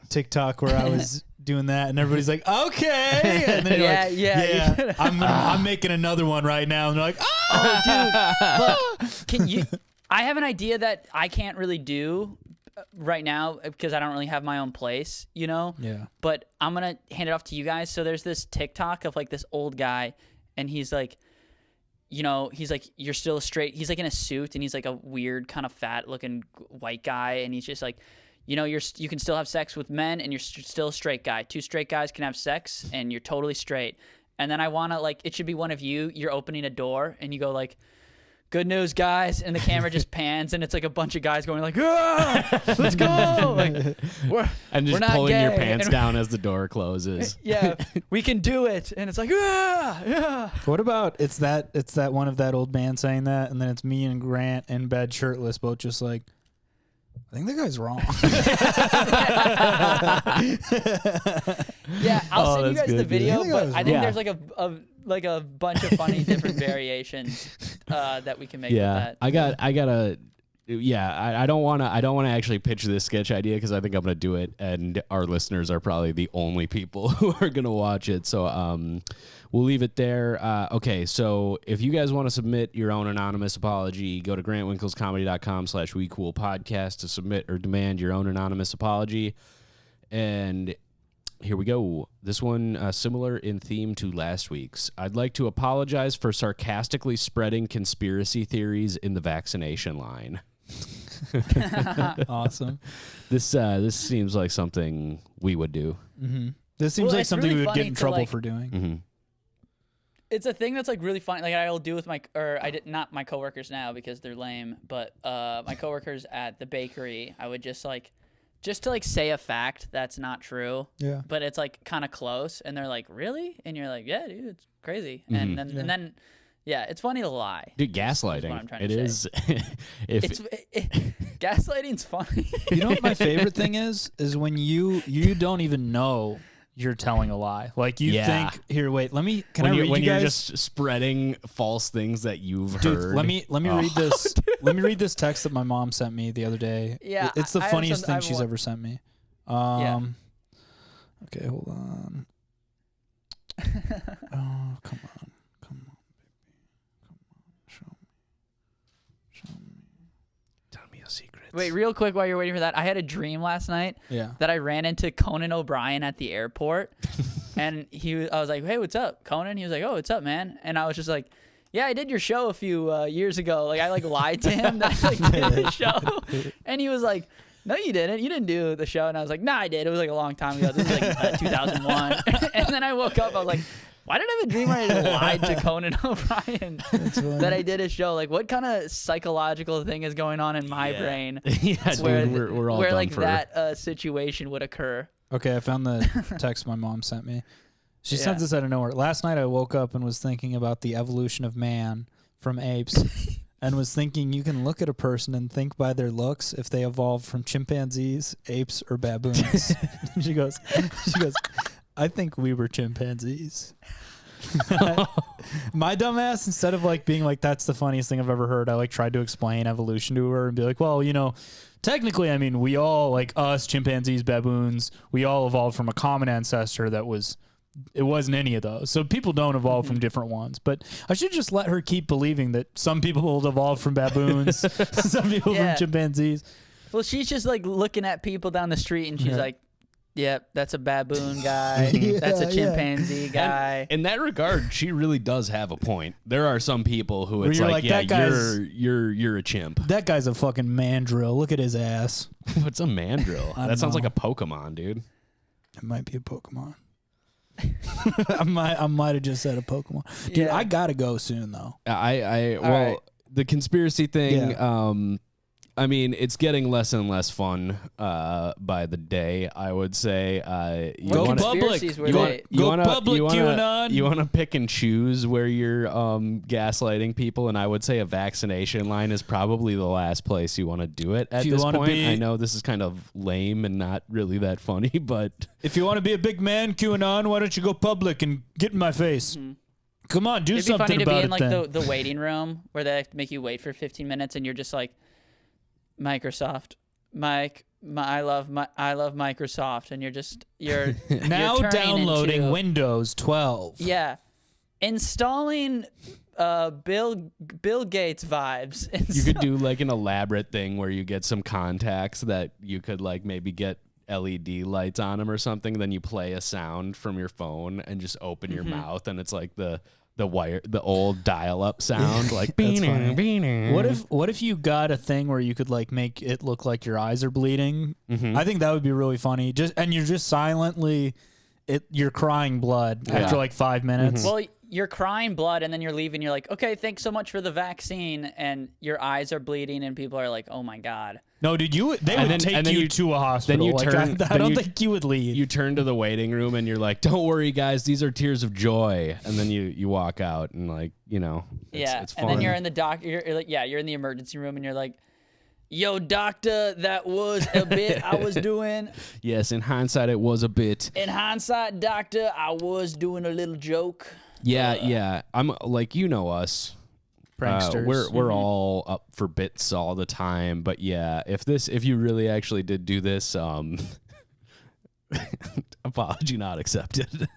TikTok where I was doing that, and everybody's like, okay, and then you're I'm making another one right now, and they're like, oh, dude, look, can you? I have an idea that I can't really do right now because I don't really have my own place, Yeah. But I'm gonna hand it off to you guys. So there's this TikTok of like this old guy, and he's like, he's like, you're still straight. He's like in a suit, and he's like a weird kind of fat looking white guy, and he's just like, you can still have sex with men, and you're still a straight guy. 2 straight guys can have sex, and you're totally straight. And then I want to like, it should be one of you. You're opening a door, and you go like, good news, guys, and the camera just pans, and it's like a bunch of guys going like, let's go, like, we're not pulling gay. your pants down as the door closes. Yeah, we can do it, and it's like, yeah. What about it's that one of that old man saying that, and then it's me and Grant in bed shirtless, both just like, I think that guy's wrong. Yeah, I'll send you guys the video, but I think there's like a bunch of funny different variations that we can make. Yeah, with that. I gotta. Yeah, I don't want to actually pitch this sketch idea because I think I'm gonna do it, and our listeners are probably the only people who are gonna watch it. So we'll leave it there. Okay, so if you guys want to submit your own anonymous apology, go to grantwinklescomedy.com/wecoolpodcast to submit or demand your own anonymous apology. And here we go. This one similar in theme to last week's. I'd like to apologize for sarcastically spreading conspiracy theories in the vaccination line. Awesome. This seems like something we would do. Mm-hmm. This seems like something really we would get in trouble for doing. Mm-hmm. It's a thing that's like really funny. Like I'll do with not my coworkers now because they're lame, but my coworkers at the bakery, I would just to like say a fact that's not true. Yeah. But it's like kind of close, and they're like, "Really?" And you're like, "Yeah, dude, it's crazy." Mm-hmm. And then it's funny to lie. Dude, gaslighting. What I'm trying to say. Gaslighting's funny. You know what my favorite thing is when you don't even know you're telling a lie. Like you think, here, wait, can I read you guys? When you're just spreading false things that you've heard. Let me read this. Let me read this text that my mom sent me the other day. Yeah, it's the funniest thing she's ever sent me. Okay, hold on. Oh, come on, baby, show me. Tell me your secrets. Wait, real quick while you're waiting for that, I had a dream last night that I ran into Conan O'Brien at the airport, and I was like, "Hey, what's up, Conan?" He was like, "Oh, what's up, man?" And I was just like, "Yeah, I did your show a few years ago." Like I lied to him that I did the show, and he was like, "No, you didn't. You didn't do the show." And I was like, "Nah, I did. It was like a long time ago. This was like 2001." And then I woke up. I was like, "Why did I have a dream where I lied to Conan O'Brien that I did a show? Like, what kind of psychological thing is going on in my brain we're all where done like for. that situation would occur?" Okay, I found the text my mom sent me. She sent this out of nowhere. Last night I woke up and was thinking about the evolution of man from apes and was thinking you can look at a person and think by their looks if they evolved from chimpanzees, apes, or baboons. She goes, I think we were chimpanzees. My dumbass, instead of like being like, that's the funniest thing I've ever heard, I like tried to explain evolution to her and be like, well, technically, I mean, we all, like us, chimpanzees, baboons, we all evolved from a common ancestor that was, it wasn't any of those. So people don't evolve from different ones. But I should just let her keep believing that some people will evolve from baboons, some people from chimpanzees. Well, she's just like looking at people down the street, and she's like, "Yep, that's a baboon guy. That's a chimpanzee guy." And in that regard, she really does have a point. There are some people who it's like, yeah, you're a chimp. That guy's a fucking mandrill. Look at his ass. What's a mandrill? That sounds like a Pokemon, dude. It might be a Pokemon. I might have just said a Pokemon. Dude, I gotta go soon though. The conspiracy thing, I mean, it's getting less and less fun by the day, I would say. Go public. QAnon. You want to pick and choose where you're gaslighting people, and I would say a vaccination line is probably the last place you want to do it at this point. I know this is kind of lame and not really that funny, but... If you want to be a big man, QAnon, why don't you go public and get in my face? Mm-hmm. Come on, do something about it. It'd be funny to be in like the waiting room where they have to make you wait for 15 minutes, and you're just like... Microsoft, I love Microsoft, and you're now you're downloading Windows 12. Yeah, installing Bill Gates vibes. You could do like an elaborate thing where you get some contacts that you could like maybe get LED lights on them or something. Then you play a sound from your phone and just open your mouth, and it's like the old dial-up sound, like beanie. What if you got a thing where you could like make it look like your eyes are bleeding? I think that would be really funny. You're just silently, you're crying blood after like 5 minutes. Well, you're crying blood, and then you're leaving. You're like, okay, thanks so much for the vaccine, and your eyes are bleeding, and people are like, oh my god. No, dude, they would take you to a hospital. Then you turn, I don't think you would leave. You turn to the waiting room and you're like, "Don't worry, guys, these are tears of joy." And then you walk out and like, it's fun. And then you're in the you're in the emergency room and you're like, "Yo, doctor, that was a bit I was doing." Yes, in hindsight, it was a bit. In hindsight, doctor, I was doing a little joke. Yeah. I'm like, us. Pranksters. We're all up for bits all the time, but yeah, if you really actually did do this, apology not accepted.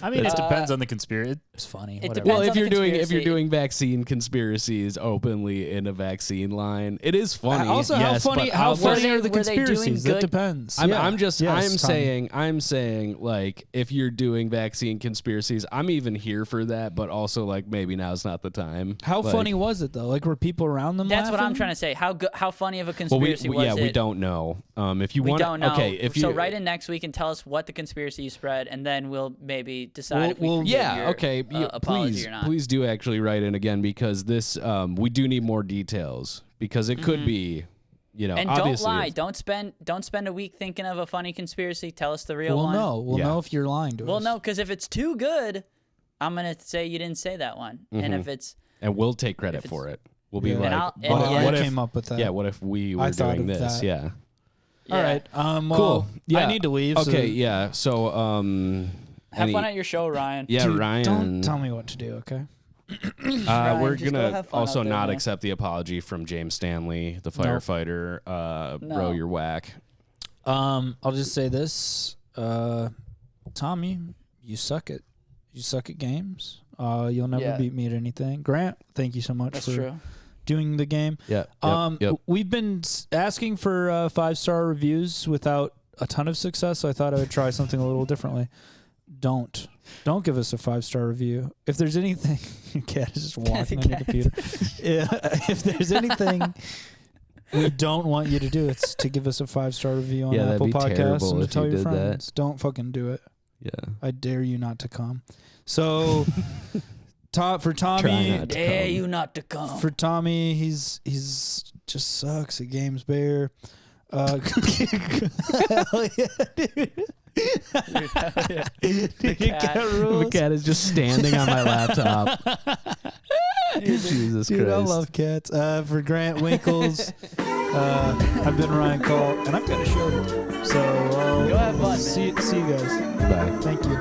I mean, it depends on the conspiracy. It's funny. Well, if you're doing vaccine conspiracies openly in a vaccine line, it is funny. Also, yes, how funny are the conspiracies? That good? Depends. I'm saying like if you're doing vaccine conspiracies, I'm even here for that, but also like maybe now's not the time. How funny was it though? Like were people around them? That's laughing? what I'm trying to say. How funny of a conspiracy was it? Yeah, we don't know. If you want, don't know. Okay, so write in next week and tell us what the conspiracy you spread, and then we'll maybe decide if we can give your apology or not. Please do actually write in again, because this we do need more details, because it could be, and obviously don't lie. Don't spend a week thinking of a funny conspiracy. Tell us the real one. We'll know if you're lying to us. Well, no, because if it's too good, I'm gonna say you didn't say that one, and if it's we'll take credit for it. We'll be like, what if came up with that? Yeah, what if we were doing this? That. Yeah. All right. Cool. Yeah. I need to leave. Okay. Yeah. So have fun at your show, Ryan. Yeah, Dude, Ryan. Don't tell me what to do, okay? Ryan, we're gonna also not man. accept the apology from James Stanley, the firefighter. Bro, you're whack. I'll just say this, Tommy, you suck at games. You'll never beat me at anything. Grant, thank you so much for doing the game. Yeah. We've been asking for 5-star reviews without a ton of success, so I thought I would try something a little differently. Don't give us a 5-star review. If there's anything, your cat is just walking on your computer. If there's anything we don't want you to do, it's to give us a 5-star review on Apple Podcasts and to tell your friends. Don't fucking do it. Yeah, I dare you not to come. So, for Tommy, dare you not to come. For Tommy, he's just sucks at games. Bear. Hell yeah, dude. The cat is just standing on my laptop. Jesus Dude, Christ. I love cats. For Grant Winkles, I've been Ryan Call, and I've got a show to do. So go have fun. See you guys. Bye. Thank you.